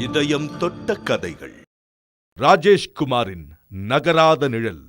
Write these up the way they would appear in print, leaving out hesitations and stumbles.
இதயம் தொட்ட கதைகள். ராஜேஷ்குமாரின் நகராத நிழல்.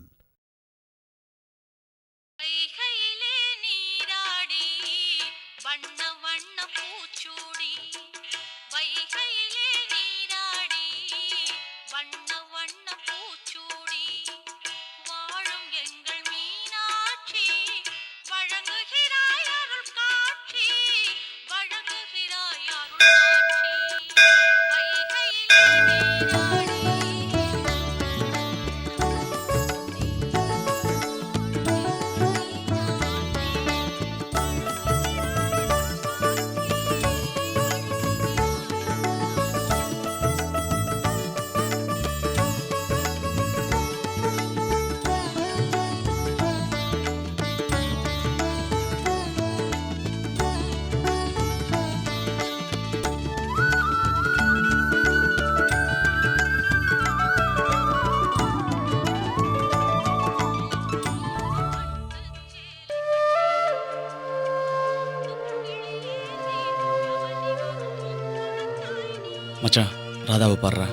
மச்சான், ராதாவை பாடுறா.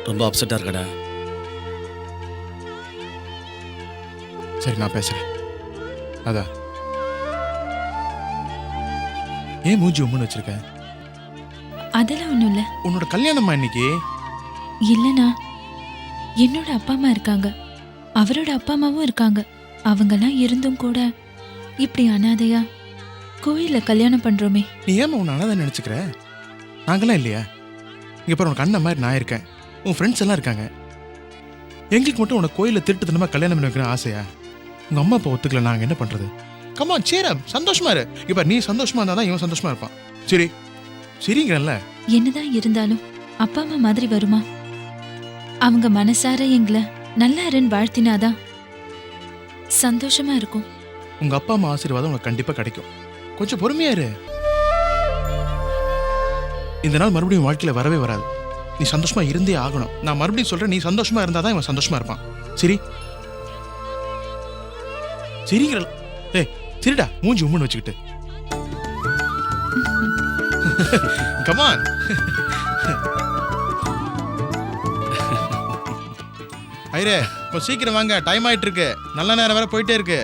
ரொம்ப அப்செட்டாக இருக்கடா. சரி, நான் பேசுறேன். ராதா, ஏன் மூஞ்சி உம்முன்னு வச்சிருக்க? அதெல்லாம் ஒன்றும் இல்லை. உன்னோட கல்யாணமா இன்னைக்கு? இல்லைண்ணா, என்னோட அப்பா அம்மா இருக்காங்க, அவரோட அப்பா அம்மாவும் இருக்காங்க. அவங்கெல்லாம் இருந்தும் கூட இப்படி அனாதையா கோயில கல்யாணம் பண்றோமே. நீ ஏமா உன்னை அனாதை நினைச்சுக்கிற? நாங்களாம் இல்லையா? இங்க பாரு, உனக்கு அண்ணன் மாதிரி நான் இருக்கேன், உன் ஃப்ரெண்ட்ஸ் எல்லாம் இருக்காங்க. எங்களுக்கு மட்டும் உனக்கு கோயில திருட்டுத்தனமா கல்யாணம் பண்ணி வைக்கிற ஆசையா? உங்க அம்மா அப்பா ஒத்துக்கல, நாங்க என்ன பண்றது? கம்மா சேர சந்தோஷமா இரு. இப்ப நீ சந்தோஷமா இருந்தாதான் இவன் சந்தோஷமா இருப்பான். சரி சரிங்கல்ல. என்னதான் இருந்தாலும் அப்பா அம்மா மாதிரி வருமா? அவங்க மனசார எங்களை நல்லா இருன்னு வாழ்த்தினாதான் சந்தோஷமா இருக்கும். உங்க அப்பா அம்மா ஆசீர்வாதம் உனக்கு கண்டிப்பா கிடைக்கும். கொஞ்சம் பொறுமையா இரு. இந்த நாள் மறுபடியும் வாழ்க்கையில வரவே வராது. நீ சந்தோஷமா இருந்தே ஆகணும். நான் மறுபடியும் சொல்றேன், நீ சந்தோஷமா இருந்தாதான் இவன் சந்தோஷமா இருப்பான். சரி சரிங்க. ஏய் சரிடா, மூஞ்சி உம்முன்னு வச்சுக்கிட்டு. கமான். ஐரே, கொஞ்சம் சீக்கிரம் வாங்க, டைம் ஆயிட்டு இருக்கு. நல்ல நேரம் வேற போயிட்டே இருக்கு.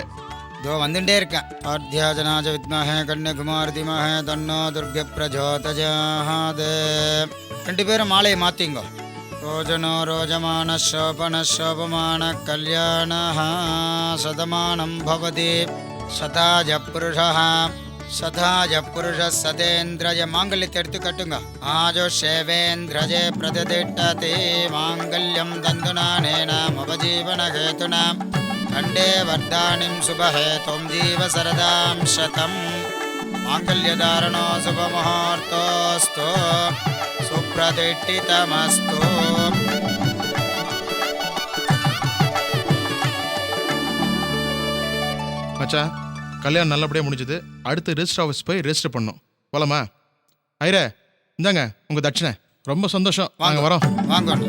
இதோ வந்துட்டே இருக்கேன். ஆத்யாஜனாஜ வித்மஹே கன்யகுமார் திமஹே தன்னோ துர்க பிரஜோதஜாத். 2 பேரும் மாலையை மாத்திங்கோ. ரோஜனோ ரோஜமான சோபன சோபமான கல்யாண சதமானம் பவதி சதாஜ புருஷா சதாஜ புருஷ சதேந்திரஜ. மாங்கல்யத்தை எடுத்து கட்டுங்க. ஆஜோ சேவேந்திரஜே பிரதிஷ்டதே மாங்கல்யம் தந்துனானேன மவஜீவன ஹேதுனா கண்டே வர்தானிம் சுபஹேதும் ஜீவ சரதாம் சதம். மாங்கல்யதாரணோ சுபமுகூர்த்தோஸ்து சுப்ரதிஷ்டிதமஸ்து. மச்சா, கல்யாணம் நல்லபடியாக முடிஞ்சது. அடுத்து ரெஜிஸ்டர் ஆஃபீஸ் போய் ரெஜிஸ்டர் பண்ணோம். போலாமா? ஐரே, இந்தாங்க உங்க தட்சணை. ரொம்ப சந்தோஷம். வாங்க வரோம். வாங்க.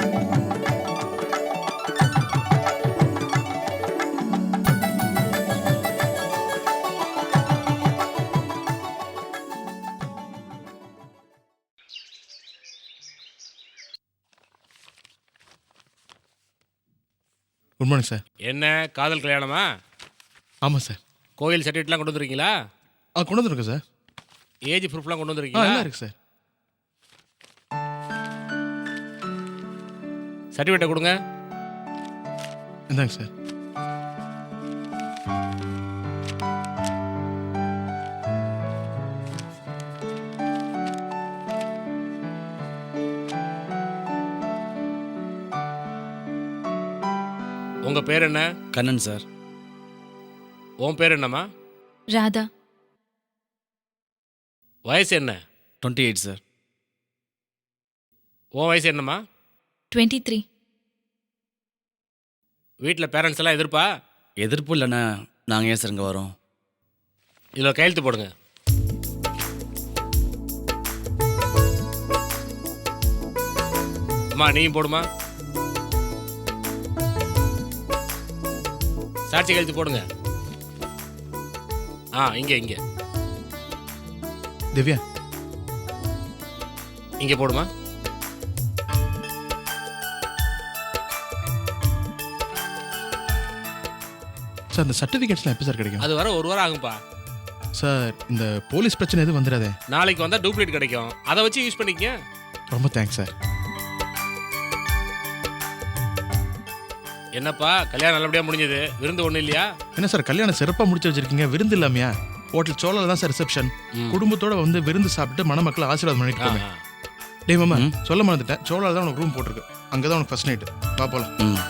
Good morning sir. என்ன காதல் கல்யாணமா? ஆமாம் சார். கோயில் சர்டிஃபிகேட்லாம் கொண்டு வந்துருக்கீங்களா? கொண்டு வந்துருக்கேன் சார். ஏஜ் ப்ரூஃப்லாம் கொண்டு வந்துருக்கீங்களா? எல்லாம் இருக்கு சார். சர்டிஃபிகேட்டை கொடுங்க. இந்தாங்க சார். உங்க பேர் என்ன? கண்ணன் சார். உன் பேர் என்னம்மா? ராதா. வயசு என்ன? 28 சார். உன் வயசு என்னம்மா? 23. வீட்டில் பேரண்ட்ஸ் எல்லாம் எதிர்ப்பா? எதிர்ப்பு இல்லைண்ணா, நாங்கள் ஏன் சார் இங்கே வரோம்? இதில் கையெழுத்து போடுங்க. அம்மா நீயும் போடுமா. சாட்சி கையெழுத்து போடுங்க. திவ்யா, இங்கே போடுமா. சார் இந்த சர்டிஃபிகேட்ஸ்லாம் எப்போ சார் கிடைக்கும்? அது வர 1 வாரம் ஆகும்பா. சார் இந்த போலீஸ் பிரச்சனை எதுவும் வந்துடாதே? நாளைக்கு வந்தால் டூப்ளிகேட் கிடைக்கும், அதை வச்சு யூஸ் பண்ணிக்க. ரொம்ப தேங்க்ஸ் சார். என்னப்பா கல்யாணம் நல்லபடியாக முடிஞ்சது, விருந்து ஒன்றும் இல்லையா? என்ன சார் கல்யாணம் சிறப்பாக முடிச்சு வச்சிருக்கீங்க, விருந்து இல்லாமையா? ஹோட்டல் சோழல தான் சார் ரிசப்ஷன். குடும்பத்தோட வந்து விருந்து சாப்பிட்டு மணமக்களை ஆசீர்வாதம் பண்ணிட்டு போங்க. டேய் மாமா சொல்ல மறந்துட்டேன், சோழால தான் உனக்கு ரூம் போட்டிருக்கு, அங்கே தான் உனக்கு ஃபர்ஸ்ட் நைட்டு. வா போலாம். ம்.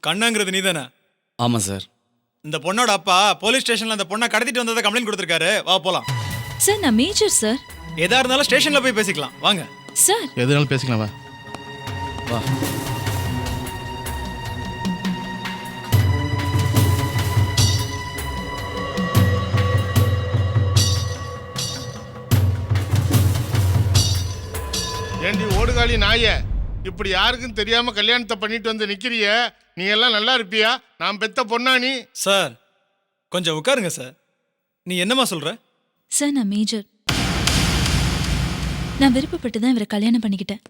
கண்ணாங்கிறது நீதானே? ஆமாம் சார். இந்த பொண்ணோட அப்பா போலீஸ் ஸ்டேஷன்ல அந்த பொண்ணை கடத்திட்டு வந்ததை கம்ப்ளைண்ட் கொடுத்திருக்காரு. வா போலாம். சார் நான் மேஜர் சார். எதா இருந்தாலும் ஸ்டேஷன்ல போய் பேசிக்கலாம், வாங்க. சார் எதுனாலும் பேசிக்கலாம் வா. வா. ஏண்டி ஓடுகாலி நாய, இப்படி யாருக்கும் தெரியாம கல்யாணத்தை பண்ணிட்டு வந்து நிக்கிறிய? நீ எல்லாம் நல்லா இருப்பியா? நான் பெத்த பொண்ணா நீ? சார் கொஞ்சம் உட்காருங்க சார். நீ என்னம்மா சொல்ற? சார் நான் மேஜர். நான் விருப்பப்பட்டு தான் இவரை கல்யாணம் பண்ணிக்கிட்டேன்.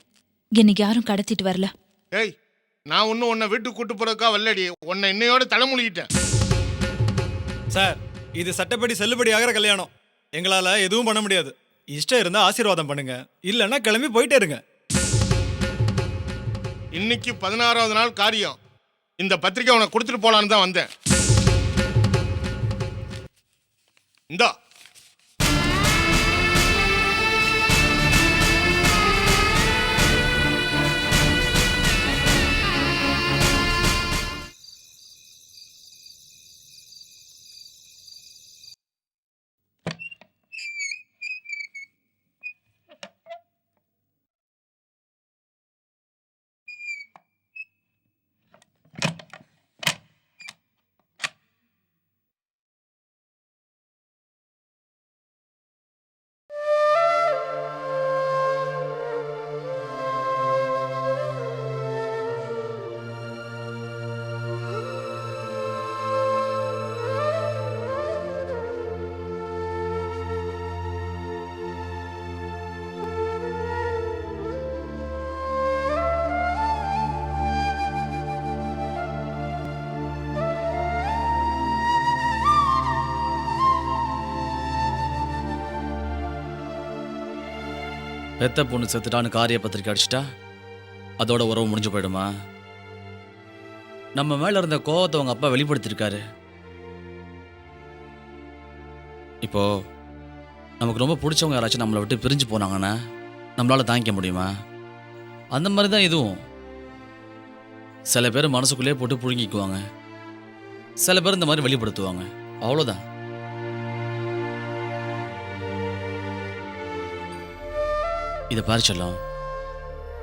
என்னைக்கு யாரும் கடத்திட்டு வரல. ஏய், நான் ஒன்னும் உன்னை வீட்டுக்கு கூட்டு போறதுக்கா வரலடி, உன்னை இன்னையோட தலைமுழுகிட்டேன். சார் இது சட்டப்படி செல்லுபடி ஆகிற கல்யாணம், எங்களால எதுவும் பண்ண முடியாது. இஷ்டம் இருந்தா ஆசீர்வாதம் பண்ணுங்க, இல்லைன்னா கிளம்பி போயிட்டே இருங்க. இன்னைக்கு 16வது நாள் காரியம். இந்த பத்திரிக்கை உனக்கு கொடுத்துட்டு போலான்னு தான் வந்தேன். இந்தா. பெத்த பொண்ணு செத்துட்டான்னு காரிய பத்திரிக்கை அடிச்சிட்டா அதோட உறவு முடிஞ்சு போயிடுமா? நம்ம மேல இருந்த கோவத்தை அவங்க அப்பா வெளிப்படுத்திருக்காரு. இப்போ நமக்கு ரொம்ப பிடிச்சவங்க யாராச்சும் நம்மளை விட்டு பிரிஞ்சு போனாங்கன்னா நம்மளால தாங்கிக்க முடியுமா? அந்த மாதிரி தான் இதுவும். சில பேர் மனசுக்குள்ளேயே போட்டு புழுங்கிக்குவாங்க, சில பேர் இந்த மாதிரி வெளிப்படுத்துவாங்க, அவ்வளோதான். இதை பாரு செல்லம்,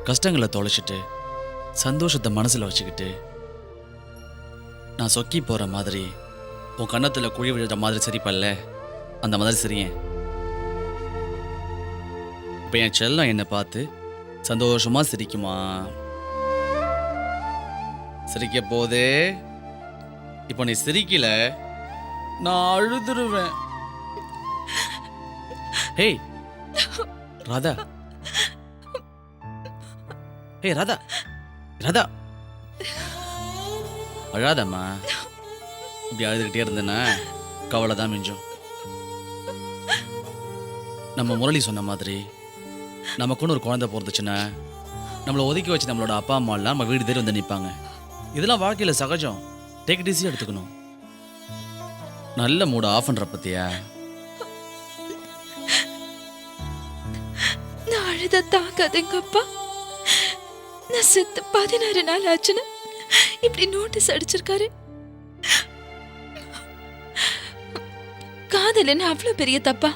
கஷ்டங்களை தொலைச்சிட்டு சந்தோஷத்தை மனசில் வச்சுக்கிட்டு நான் சொக்கி போகிற மாதிரி உன் கன்னத்தில் குழி விழுற மாதிரி சிரிப்பல்ல, அந்த மாதிரி சிரியேன். இப்போ என் செல்லம் என்னை பார்த்து சந்தோஷமாக சிரிக்குமா? சிரிக்க போதே. இப்போ நீ சிரிக்கல, நான் அழுதுருவேன். ஹேய் ராதா, ஏய் ராதா, ராதா அழாதம்மா. இப்படி அழுதுகிட்டே இருந்தேன்னா கவலை தான் மிஞ்சும். நம்ம முரளி சொன்ன மாதிரி நமக்குன்னு ஒரு குழந்தை பிறந்துச்சுன்னா நம்மளை ஒதுக்கி வச்சு நம்மளோட அப்பா அம்மாலாம் நம்ம வீடு தேடி வந்து நிற்பாங்க. இதெல்லாம் வாழ்க்கையில் சகஜம். டேக் இட் ஈஸியாக எடுத்துக்கணும். நல்ல மூட ஆஃப் பண்ணுற பத்தியா? நான் அழுத தாங்காதுங்கப்பா. நான் செத்து 16 நாள் ஆச்சுன்னு இப்படி நோட்டீஸ் அடிச்சிருக்காரு. காதல் என்ன அவ்வளவு பெரிய தப்பா?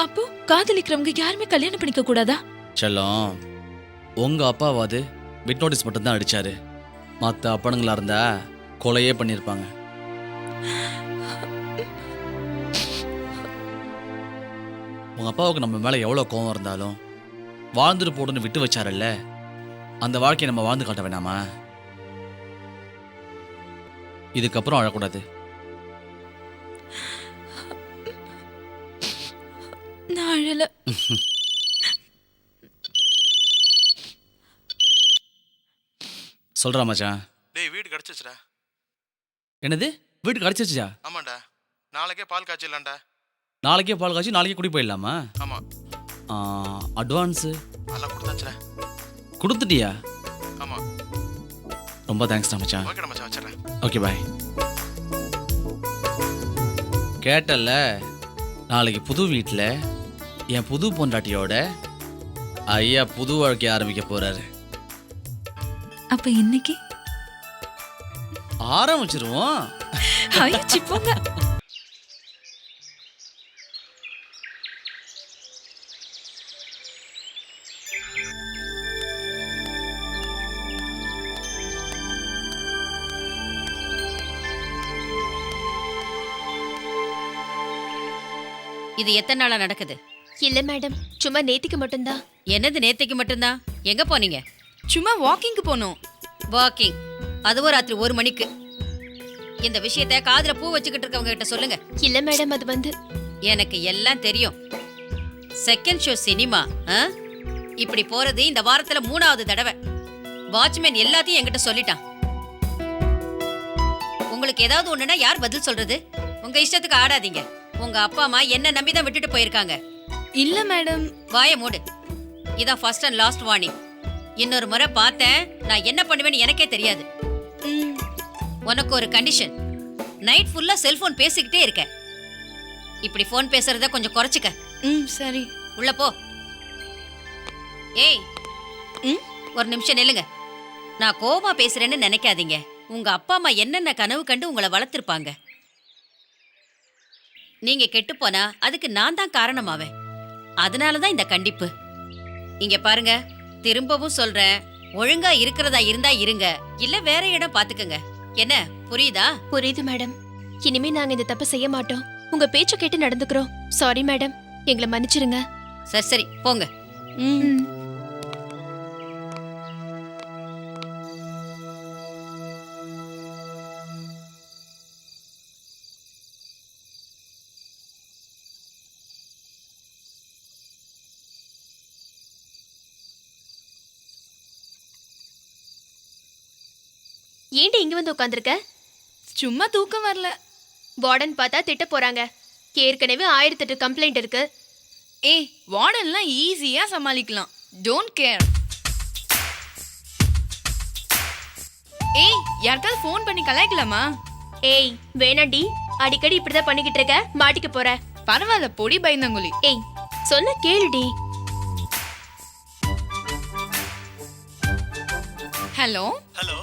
அப்போ காதலிக்கிறவங்க யாருமே கல்யாணம் பண்ணிக்க கூடாதா? செல்லம், உங்க அப்பாவாது பிட் நோட்டீஸ் மட்டும்தான் அடிச்சாரு. மற்ற அப்பனுங்களா இருந்தா கொலையே பண்ணியிருப்பாங்க. உங்க அப்பாவுக்கு நம்ம மேல எவ்வளவு கோவம் இருந்தாலும் வாழ்ந்துட்டு போடுன்னு விட்டு வச்சாரல்ல, அந்த வாழ்க்கையை நம்ம வாழ்ந்து காட்ட வேணாமா? இதுக்கப்புறம் அழக்கூடாது. நான் அழல. சொல்கிறா மச்சான். டேய் வீடு கிடச்சிச்சுடா. என்னது வீட்டுக்கு கிடச்சிருச்சா? ஆமாண்டா, நாளைக்கே பால் காய்ச்சிடலாம்டா. நாளைக்கே பால் காய்ச்சி நாளைக்கே குடி போயிடலாமா? ஆமாம், அட்வான்ஸு அதெல்லாம் கொடுத்தாச்சுடா. கொடுத்துட்டியா? ஆமாம். ரொம்ப தேங்க்ஸ்டா மச்சான். ஓகேடா மச்சான், வச்சிடறேன். Okay bye. கேட்டல்ல, நாளைக்கு புது வீட்டில் என் புது பொண்டாட்டியோட ஐயா புது வாழ்க்கைய ஆரம்பிக்க போறாரு. அப்ப இன்னைக்கு ஆரம்பிச்சிருவோம். ஐயோ சிப்போங்க. இது எத்தனை நாளா நடக்குது? இல்ல மேடம், சும்மா நேத்திக்கு மட்டும்தான். என்னது நேத்தைக்கு மட்டும்தான்? எங்க போனீங்க? சும்மா வாக்கிங்க்கு போனோம். வாக்கிங், அதுவும் ராத்திரி 1 மணிக்கு. இந்த விஷயத்த காதுல பூ வச்சுக்கிட்டு இருக்கவங்க கிட்ட சொல்லுங்க. இல்ல மேடம், அது வந்து எனக்கு எல்லாம் தெரியும். செகண்ட் ஷோ சினிமா இப்படி போறது இந்த வாரத்துல 3வது தடவை. வாட்ச்மேன் எல்லாத்தையும் என்கிட்ட சொல்லிட்டான். உங்களுக்கு ஏதாவது ஒண்ணுனா யார் பதில் சொல்றது? உங்க இஷ்டத்துக்கு ஆடாதீங்க. உங்க அப்பா அம்மா என்ன நம்பிதான் விட்டுட்டு போயிருக்காங்க. இல்ல மேடம். வாய மூடு. இதான் ஃபர்ஸ்ட் அண்ட் லாஸ்ட் வார்னிங். இன்னொரு முறை பார்த்தேன், நான் என்ன பண்ணுவேன்னு எனக்கே தெரியாது. உனக்கு ஒரு கண்டிஷன். நைட் ஃபுல்லா செல்போன் பேசிக்கிட்டே இருக்க. இப்படி போன் பேசுறத கொஞ்சம் குறைச்சிக்க. சரி. உள்ள போ. ஏய், ஒரு நிமிஷம் நில்லுங்க. நான் கோபமா பேசுறேன்னு நினைக்காதீங்க. உங்க அப்பா அம்மா என்னென்ன கனவு கண்டு உங்களை வளர்த்திருப்பாங்க. நீங்க கெட்டு போனா அதுக்கு நான் தான் காரணமாவேன். அதனாலதான் இந்த கண்டிப்பு. இங்க பாருங்க, திரும்பவும் சொல்றேன், ஒழுங்கா இருக்கிறதா இருந்தா இருங்க, இல்ல வேற இடம் பாத்துக்கங்க. என்ன புரியுதா? புரியுது மேடம். இனிமே நாங்க இந்த தப்பு செய்ய மாட்டோம். உங்க பேச்ச கேட்டு நடந்துக்கிறோம். சாரி மேடம், எங்களை மன்னிச்சிருங்க. சரி சரி போங்க. ஏன்டி இங்க வந்து உட்காந்துருக்க? சும்மா தூக்கம் வரல. வார்டன் பார்த்தா திட்ட போறாங்க. ஏற்கனவே 1008 கம்ப்ளைண்ட் இருக்கு. ஏய், வார்டன்லாம் ஈஸியா சமாளிக்கலாம். Don't care. ஏய், யாருக்காவது ஃபோன் பண்ணி கலாய்க்கலாமா? ஏய் வேணாண்டி, அடிக்கடி இப்படிதான் பண்ணிக்கிட்டு இருக்க, மாட்டிக்க போற. பரவாயில்ல, பொடி பயந்தங்குழி. ஏய் சொன்ன கேளுடி. ஹலோ ஹலோ,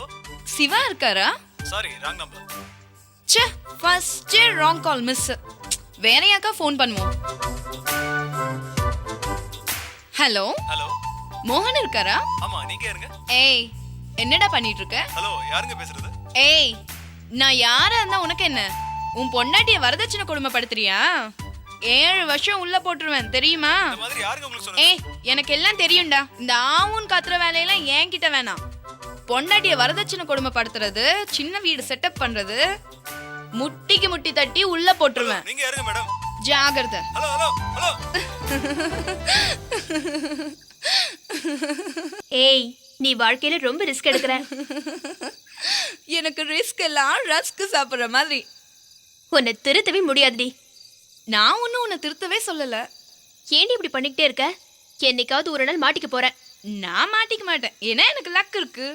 சிவா இருக்காரா? Sorry, wrong number. ச்சே, ஃபர்ஸ்ட் ராங் கால் மிஸ். வேற யாக்கா ஃபோன் பண்ணுவோம். ஹலோ ஹலோ, மோகன் இருக்காரா? ஆமா, நீங்க யாருங்க? ஏய், என்னடா பண்ணிட்டு இருக்க? ஹலோ, யாருங்க பேசுறது? ஏய், நான் யாரா இருந்தா உனக்கு என்ன? உன் பொண்டாட்டிய வரதட்சணை கொடுமைப்படுத்துறியா? 7 வருஷம் உள்ள போட்டுருவேன், தெரியுமா? இந்த மாதிரி யாருங்க உங்களுக்கு சொன்னது? ஏய், எனக்கு எல்லாம் தெரியும்டா. இந்த ஆவுன் கத்துற வேலையெல்லாம் என்கிட்ட வேணாம். பொண்டாட்டிய வரதட்சணை கொடுமைப்படுத்துறது, சின்ன வீடு செட்டப் பண்றது, முட்டிக்கு முட்டி தட்டி உள்ள போட்டுருவேன். நீங்க யாருங்க மேடம்? ஜாகிரதை. Hello hello hello. ஏய், நீ வாழ்க்கையில ரொம்ப ரிஸ்க் எடுக்கிற. எனக்கு ரிஸ்க் எல்லாம் ரஸ்க் சாப்பிடுற மாதிரி. உன்னை திருத்தவே முடியாதுடி. நான் ஒன்னும் உன்னை திருத்தவே சொல்லல. ஏன்டி இப்படி பண்ணிக்கிட்டே இருக்க? என்னைக்காவது ஒரு நாள் மாட்டிக்க போற. நான் மாட்டிக்க மாட்டேன், ஏன்னா எனக்கு லக் இருக்கு.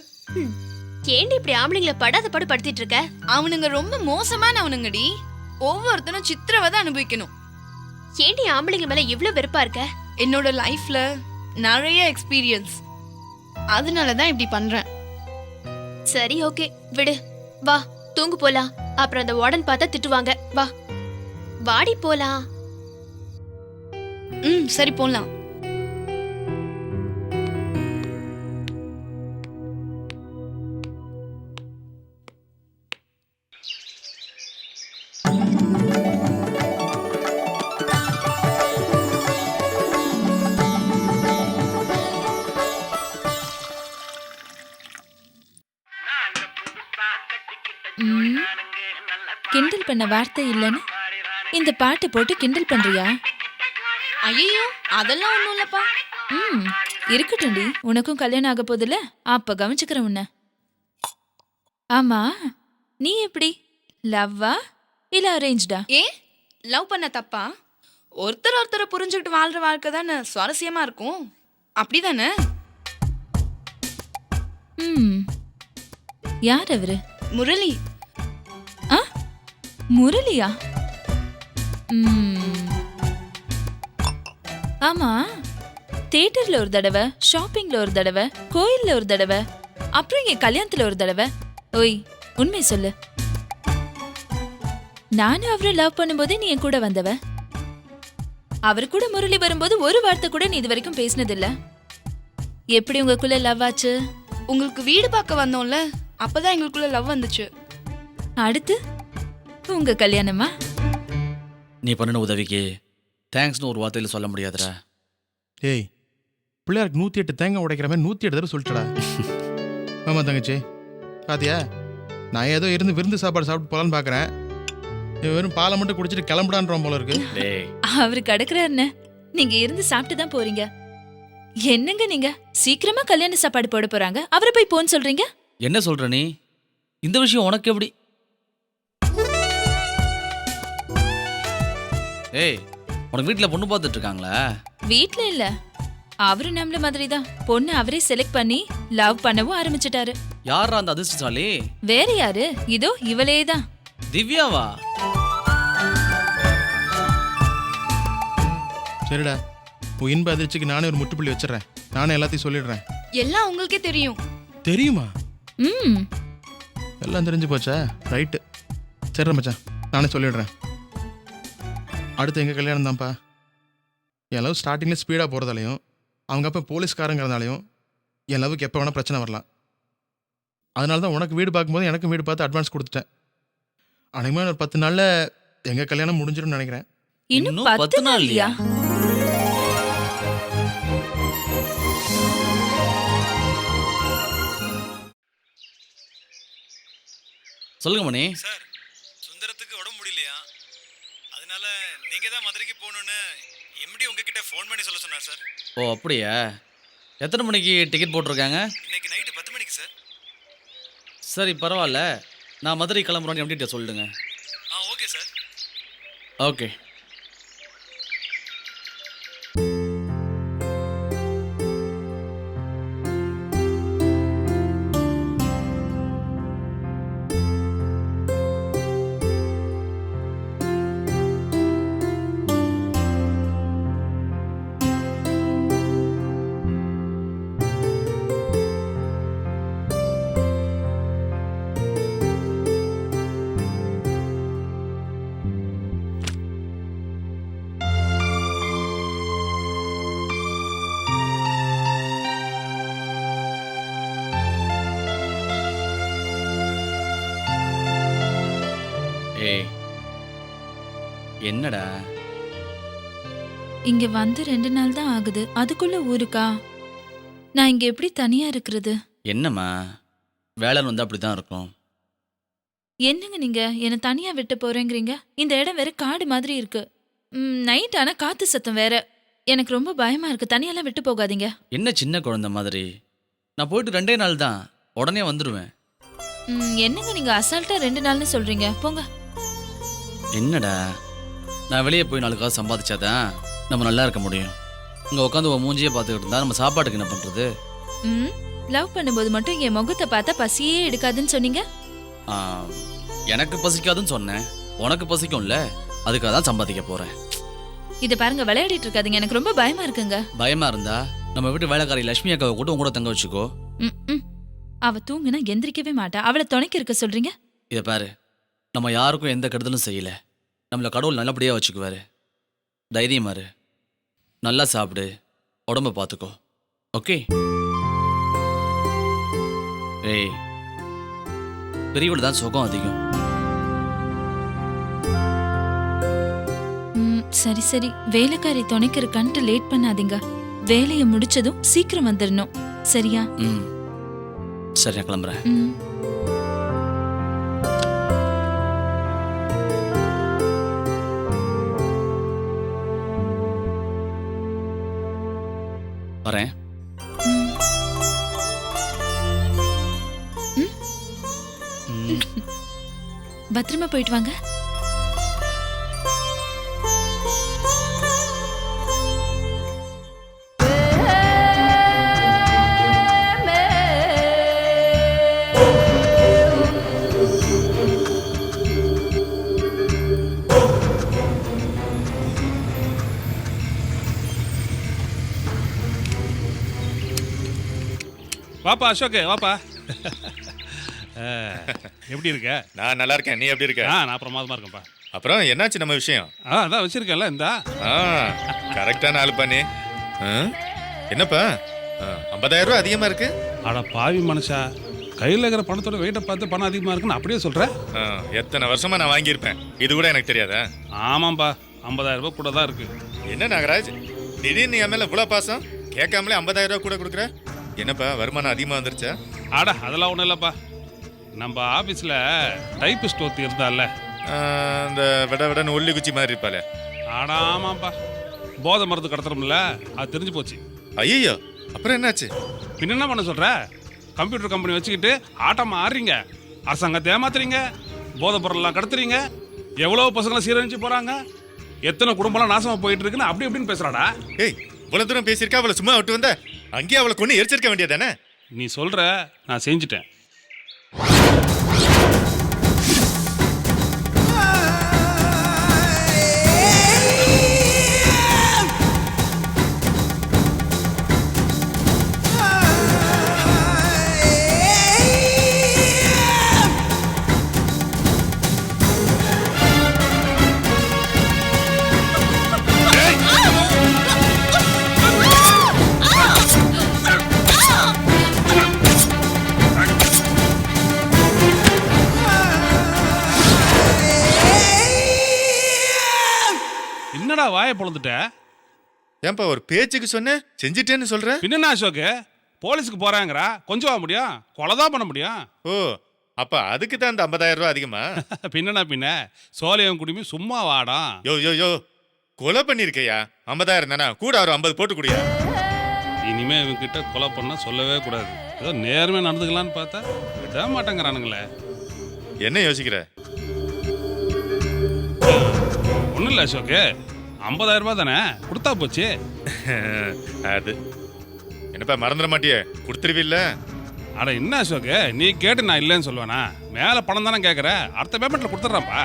ஏன்டி இப்படி ஆம்பளைங்களை படாத பாடு படுத்திட்டு இருக்க? அவனுங்க ரொம்ப மோசமானவனுங்கடி. ஒவ்வொருத்தனும் சித்திரவதை அனுபவிக்கணும். ஏன்டி ஆம்பளைங்க மேல இவ்ளோ வெறுப்பா இருக்க? என்னோட லைஃப்ல நிறைய எக்ஸ்பீரியன்ஸ், அதனாலதான் இப்படி பண்றேன். சரி, ஓகே, விடு. வா தூங்கு போலாம். அப்புறம் அந்த வார்டன் பார்த்தா திட்டுவாங்க. வா வாடி போலாம். சரி போலாம். கிண்டல் பண்ண வார்த்தை இல்லைன்னு இந்த பாட்டு போட்டு கிண்டல் பண்றியா? ஐயோ அதெல்லாம் ஒண்ணும் இல்லப்பா. ம் இருக்கட்டும்டி, உனக்கும் கல்யாணம் ஆக போதில்ல, அப்ப கவனிச்சுக்கிறேன் உன்னை. ஆமா, நீ எப்படி லவ்வா இல்ல அரேஞ்ச்டா? ஏன் லவ் பண்ண தப்பா? ஒருத்தரை புரிஞ்சுக்கிட்டு வாழ்ற வாழ்க்கை தானே சுவாரஸ்யமா இருக்கும், அப்படிதானே? ம் யார் அவரு? முரளி. ஆ முரளியா? ஆமா, தியேட்டர்ல ஒரு தடவை, ஷாப்பிங்ல ஒரு தடவை, கோயில்ல ஒரு தடவை, அப்புறம் இங்க கல்யாணத்துல ஒரு தடவை. ஓய் உண்மை சொல்லு. நானும் அவரை லவ் பண்ணும்போதே நீ என் கூட வந்தவ. அவர் கூட முரளி வரும்போது ஒரு வார்த்தை கூட நீ இது வரைக்கும் பேசினதில்ல. எப்படி உங்களுக்குள்ள லவ் ஆச்சு? உங்களுக்கு வீடு பார்க்க வந்தோம்ல, அப்பதான் எங்களுக்குள்ள லவ் வந்துச்சு. அடுத்து உங்க கல்யாணமா? நீ பண்ணின உதவிக்கு தேங்க்ஸ்னு ஒரு வார்த்தையில் சொல்ல முடியாதுடா. ஏய், பிள்ளையாருக்கு 108 தேங்காய் உடைக்கிற மாதிரி 108 தடவை சொல்லிட்டடா. ஆமாம் தங்கச்சி, பாத்தியா, நான் ஏதோ இருந்து விருந்து சாப்பாடு சாப்பிட்டு போகலான்னு பார்க்குறேன். வெறும் பாலை மட்டும் குடிச்சிட்டு கிளம்புடான்றோம் போல இருக்கு. அவரு கிடக்குறாருன்னு நீங்க இருந்து சாப்பிட்டு தான் போறீங்க. என்னங்க நீங்க சீக்கிரமா கல்யாண சாப்பாடு போட போறாங்க, அவரை போய் போன்னு சொல்றீங்க? என்ன சொல்ற நீ? இந்த விஷயம் உனக்கு எப்படி? ஏய், உனக்கு வீட்டில் பொண்ணு பார்த்துட்டு இருக்காங்களா? வீட்ல இல்ல, அவரு நம்மள மாதிரி தான். பொண்ணு அவரே செலக்ட் பண்ணி லவ் பண்ணவும் ஆரம்பிச்சிட்டாரு. யாரா அந்த அதிர்ஷ்டசாலி? வேற யாரு, இதோ இவளே தான். திவ்யாவா? சரிடா, உன் இன்ப அதிர்ச்சிக்கு நானே ஒரு முற்றுப்புள்ளி வச்சிடறேன். நானே எல்லாத்தையும் சொல்லிடுறேன். எல்லாம் உங்களுக்கே தெரியும். தெரியுமா? ம் எல்லாம் தெரிஞ்சு போச்சா? ரைட்டு, சரி மச்சான், நானே சொல்லிடுறேன். அடுத்து எங்கள் கல்யாணம் தான்ப்பா. என் லவ் ஸ்டார்டிங்கில் ஸ்பீடாக போகிறதாலையும், அவங்க அப்போ போலீஸ்காரங்கிறதாலையும் என் லவ்வுக்கு எப்போ வேணால் பிரச்சனை வரலாம். அதனால தான் உனக்கு வீடு பார்க்கும்போது எனக்கும் வீடு பார்த்து அட்வான்ஸ் கொடுத்துட்டேன். அனைமே ஒரு 10 நாளில் எங்கள் கல்யாணம் முடிஞ்சிடும்னு நினைக்கிறேன். இன்னும் 10 நாள் இல்லையா? சொல்லுங்க மணி. சார், சுந்தரத்துக்கு உடம்பு முடியலையா, அதனால நீங்க தான் மதுரைக்கு போகணும்னு எம்டி உங்ககிட்ட ஃபோன் பண்ணி சொல்ல சொன்னார் சார். ஓ அப்படியா? எத்தனை மணிக்கு டிக்கெட் போட்டிருக்காங்க? இன்னைக்கு நைட்டு 10 மணிக்கு சார். சரி பரவாயில்ல, நான் மதுரை கிளம்புறோன்னு எம்டிட்ட சொல்லிடுங்க. Okay sir. ஓகே. ஏய், என்னடா? இங்க வந்து 2 நாள் தான் ஆகுது, அதுக்குள்ள ஊருக்கா? நான் இங்க எப்படி தனியா இருக்கிறது? என்னம்மா, வேலைன்னு வந்தால் அப்படி தான் இருக்கும். என்னங்க நீங்க என்ன தனியா விட்டு போறேங்கிறீங்க? இந்த இடம் வேற காடு மாதிரி இருக்கு. நைட் ஆனா காத்து சத்தம் வேற. எனக்கு ரொம்ப பயமா இருக்கு. தனியெல்லாம் விட்டு போகாதீங்க. என்ன சின்ன குழந்தை மாதிரி? நான் போயிட்டு 2 நாள் தான், உடனே வந்துடுவேன். என்னங்க நீங்க அசால்ட்டா 2 நாள்னு சொல்றீங்க? போங்க. என்னடா, நான் வெளியே போய் 4 காசு சம்பாதிச்சாதான் நம்ம நல்லா இருக்க முடியும். இங்கே உட்காந்து உன் மூஞ்சியே பார்த்துக்கிட்டு இருந்தா நம்ம சாப்பாட்டுக்கு என்ன பண்ணுறது? லவ் பண்ணும்போது மட்டும் என் முகத்தை பார்த்தா பசியே எடுக்காதுன்னு சொன்னீங்க. எனக்கு பசிக்காதுன்னு சொன்னேன், உனக்கு பசிக்கும்ல, அதுக்காக தான் சம்பாதிக்க போகிறேன். இதை பாருங்க, விளையாடிட்டு இருக்காதீங்க, எனக்கு ரொம்ப பயமா இருக்குங்க. பயமா இருந்தா நம்ம வீட்டு வேலைக்காரி லட்சுமி அக்காவை கூட உங்க கூட தங்க வச்சுக்கோ. அவ தூங்குனா எந்திரிக்கவே மாட்டா, அவளை துணைக்கு இருக்க சொல்றீங்க? இதை பாரு, நம்ம யாருக்கும் எந்த கெடுதலும் செய்யல, நம்மளை கடவுள் நல்லபடியாக வச்சுக்குவாரு. தைரியமா இரு, நல்லா சாப்பிடு, உடம்ப பார்த்துக்கோ. ஓகே? ஏய், பெரியவள் தான் சுகம் அதிகம். சரி சரி, வேலைக்காரி துணைக்கு இருக்கான்ட்டு லேட் பண்ணாதீங்க. வேலையை முடிச்சதும் சீக்கிரம் வந்துடணும், சரியா? சரி, நான் கிளம்புறேன். பத்திரமா போயிட்டு வாங்க. வாப்பா அசோக் வாப்பா. எப்படி இருக்க? நான் நல்லா இருக்கேன். நீ எப்படி இருக்க? நான் பிரமாதமா இருக்கேன்ப்பா. அப்புறம் என்னாச்சு நம்ம விஷயம்? அதான் வச்சிருக்கேன்ல இந்த. கரெக்டான ஆள் பண்ணி. என்னப்பா 50,000 ரூபாய் அதிகமா இருக்கு? அட பாவி மனுஷா, கையில் இருக்கிற பணத்தோட வெயிட்டை பார்த்து பணம் அதிகமாக இருக்குன்னு அப்படியே சொல்கிறேன். எத்தனை வருஷமா நான் வாங்கியிருப்பேன், இது கூட எனக்கு தெரியாதா? ஆமாம்பா, 50,000 ரூபாய் கூட தான் இருக்கு. என்ன நாகராஜ், திடீர்னு என் மேல இவ்வளோ பாசம்? கேட்காமலே 50,000 ரூபாய் கூட கொடுக்குற? என்னப்பா வருமானம் அதிகமாக வந்துருச்சா? அட அதெல்லாம் ஒன்றும் இல்லைப்பா, நம்ம ஆஃபீஸில் டைப்பிஸ்ட் ஒருத்தி இருந்தால, இந்த விட விடன்னு ஒல்லி குச்சி மாதிரி இருப்பாளே. ஆடா ஆமாப்பா, போதை மருந்து கடத்துறோம்ல, அது தெரிஞ்சு போச்சு. ஐயோ, அப்புறம் என்னாச்சு? பின்ன என்ன பண்ண சொல்ற? கம்ப்யூட்டர் கம்பெனி வச்சுக்கிட்டு ஆட்டமா ஆடுறீங்க, அரசாங்கத்தை ஏமாத்துறீங்க, போதை பொருள்லாம் கடத்துறீங்க, எவ்வளோ பசங்களை சீரழிஞ்சு போறாங்க, எத்தனை குடும்பம்லாம் நாசமா போயிட்டு இருக்குன்னு அப்படி எப்படின்னு பேசுறாடா. ஏய், இவ்வளவு தூரம் பேசியிருக்கா, அவளை சும்மா விட்டு வந்த? அங்கேயே அவளை கொண்டு எரிச்சிருக்க வேண்டியதானே? நீ சொல்ற, நான் செஞ்சுட்டேன். என்னடா வாயை பொழுதுட்ட? ஏன்பா ஒரு பேச்சுக்கு சொன்னேன் செஞ்சிட்டேன்னு சொல்ற? பின்ன அசோக், போலீஸுக்கு போறாங்கறா, கொஞ்சம் ஆக முடியும், கொலைதான் பண்ண முடியும். ஓ, அப்ப அதுக்கு தான் அந்த 50,000 ரூபாய் அதிகமா? பின்ன சோலையும் குடிமி சும்மா வாடாம். யோ யோ யோ, கொலை பண்ணிருக்கையா? 50,000 தானே, கூட ஒரு 50 போட்டு குடியா. இனிமே இவங்கிட்ட கொலை பண்ண சொல்லவே கூடாது. ஏதோ நேர்மையா நடந்துக்கலான்னு பார்த்தா விட மாட்டேங்கிறானுங்களே. என்ன யோசிக்கிற? ஒன்றும் இல்லை அசோக், 50,000 ரூபாய் தானே, கொடுத்தா போச்சு. அது என்னப்பா மறந்துட மாட்டியே, கொடுத்துருவில்ல? அட என்ன அசோக், நீ கேட்டு நான் இல்லைன்னு சொல்லுவேனா? மேலே பணம் தானே கேட்குற, அடுத்த பேமெண்ட்டில் கொடுத்துட்றான்ப்பா.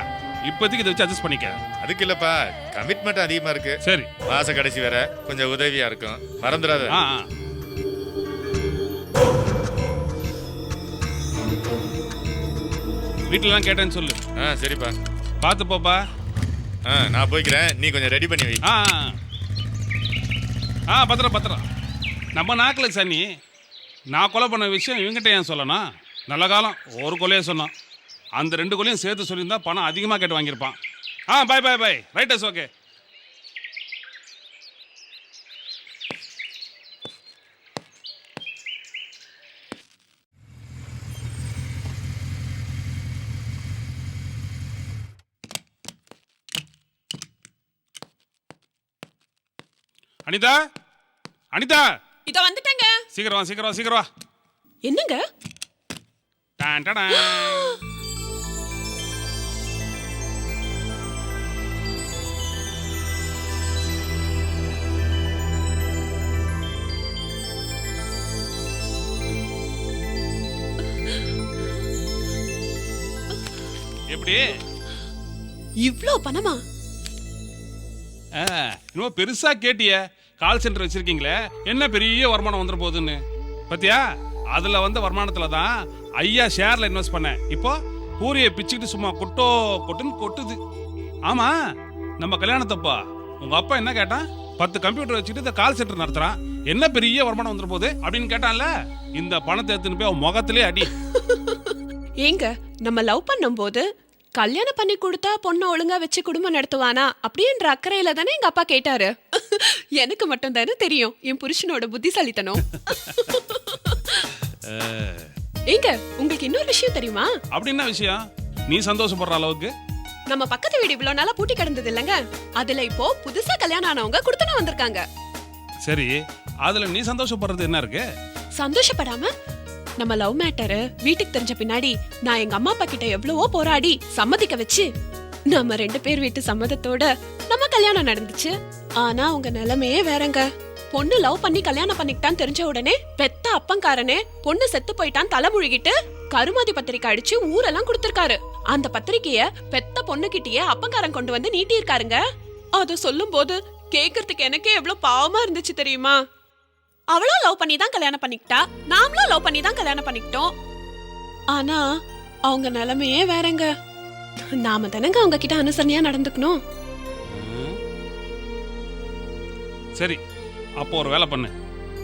இப்போதைக்கு இதை வச்சு அட்ஜஸ்ட் பண்ணிக்க. அதுக்கு இல்லப்பா, கமிட்மெண்ட் அதிகமா இருக்கு. சரி, மாச கடைசி வேற, கொஞ்சம் உதவியா இருக்கும், மறந்துடாத. வீட்டிலலாம் கேட்டேன்னு சொல்லு. சரிப்பா, பார்த்து போப்பா. நான் போய்க்கிறேன், நீ கொஞ்சம் ரெடி பண்ணி வை. பத்திரம். நம்ம நாக்கில் சனி, நான் கொலை பண்ண விஷயம் இவங்கிட்ட ஏன் சொல்லணும்? நல்ல காலம் ஒரு கொலையை சொன்னான், அந்த 2 கொலையும் சேர்த்து சொல்லியிருந்தா பணம் அதிகமாக கேட்டு வாங்கியிருப்பான். Bye right yes okay. Anitha இத வந்துட்டேங்க. சீக்கிரம் வா. என்னங்க? எப்படி இவ்ளோ பணமா? இன்னும் பெருசா கேட்டிய, கால் சென்டர் வச்சிருக்கீங்களே, என்ன பெரிய வருமானம் வந்துட போகுதுன்னு பத்தியா? அதுல வந்த வருமானத்துல தான் ஐயா ஷேர்ல இன்வெஸ்ட் பண்ணேன். இப்போ பூரியை பிச்சுக்கிட்டு சும்மா கொட்டுன்னு கொட்டுது. ஆமா, நம்ம கல்யாணத்தப்பா உங்க அப்பா என்ன கேட்டான்? 10 கம்ப்யூட்டர் வச்சுட்டு இந்த கால் சென்டர் நடத்துறான், என்ன பெரிய வருமானம் வந்துட போகுது அப்படின்னு கேட்டான்ல. இந்த பணத்தை எடுத்துன்னு போய் அவன் முகத்திலே அடி. ஏங்க, நம்ம லவ் பண்ணும்போது கல்யாணம் பண்ணி கொடுத்தா பொண்ணு ஒழுங்கா வச்சு குடும்பம் நடத்துவானா அப்படின்ற அக்கறையில தானே எங்க அப்பா கேட்டாரு. எனக்கு மட்டும் தானே தெரியும் என் புருஷனோட புத்திசாலித்தனம். ஏங்க, உங்களுக்கு இன்னொரு விஷயம் தெரியுமா? அப்படி என்ன விஷயம்? நீ சந்தோஷப்படுற அளவுக்கு? நம்ம பக்கத்து வீடு இவ்வளவு நாளா பூட்டி கிடந்தது இல்லங்க, அதுல இப்போ புதுசா கல்யாணம் ஆனவங்க குடுத்தன வந்திருக்காங்க. சரி, அதுல நீ சந்தோஷப்படுறது என்ன இருக்கு? சந்தோஷப்படாம நம்ம லவ் மேட்டரு வீட்டுக்கு தெரிஞ்ச பின்னாடி நான் எங்க அம்மா அப்பா கிட்ட எவ்வளவோ போராடி சம்மதிக்க வச்சு நம்ம 2 பேர் வீட்டு சம்மதத்தோட நம்ம கல்யாணம் நடந்துச்சு. ஆனா உங்க நிலைமையே வேறங்க. பொண்ணு லவ் பண்ணி கல்யாணம் பண்ணிக்கிட்டான்னு தெரிஞ்ச உடனே பெத்த அப்பங்காரனே பொண்ணு செத்து போயிட்டான் தலைமுழுகிட்டு கருமாதி பத்திரிக்கை அடிச்சு ஊரெல்லாம் கொடுத்திருக்காரு. அந்த பத்திரிக்கைய பெத்த பொண்ணுகிட்டயே அப்பங்காரன் கொண்டு வந்து நீட்டி இருக்காருங்க. அத சொல்லும் போது கேக்குறதுக்கு எனக்கே எவ்வளவு பாவமா இருந்துச்சு தெரியுமா? அவளும் லவ் பண்ணி தான் கல்யாணம் பண்ணிக்கிட்டா, நாமளும் லவ் பண்ணி தான் கல்யாணம் பண்ணிக்கிட்டோம். ஆனா அவங்க நிலைமையே வேறங்க. நாம தானங்க அவங்க கிட்ட அனுசரணையா நடந்துக்கணும். சரி, அப்போ ஒரு வேலை பண்ணு.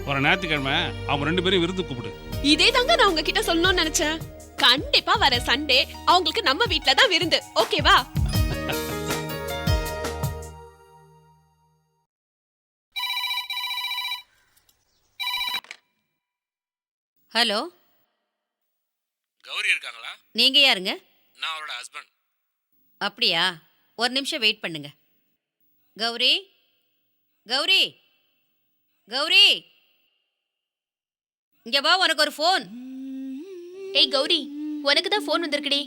ஒரு ஞாயிற்றுக்கிழமை அவங்க 2 பேரும் விருந்து கூப்பிடு. இதே தாங்க நான் உங்ககிட்ட சொல்லணும்னு நினைச்சேன். கண்டிப்பா வர சண்டே அவங்களுக்கு நம்ம வீட்ல தான் விருந்து. ஓகேவா? ஹலோ, கௌரி இருக்காங்களா? நீங்க யாருங்க? நான் அவரோட ஹஸ்பண்ட். அப்படியா? ஒரு நிமிஷம் வெயிட் பண்ணுங்க. கௌரி, கௌரி, கௌரி, இங்க வா, உனக்கு ஒரு ஃபோன். ஏய் கௌரி, உனக்கு தான் ஃபோன் வந்திருக்குடி.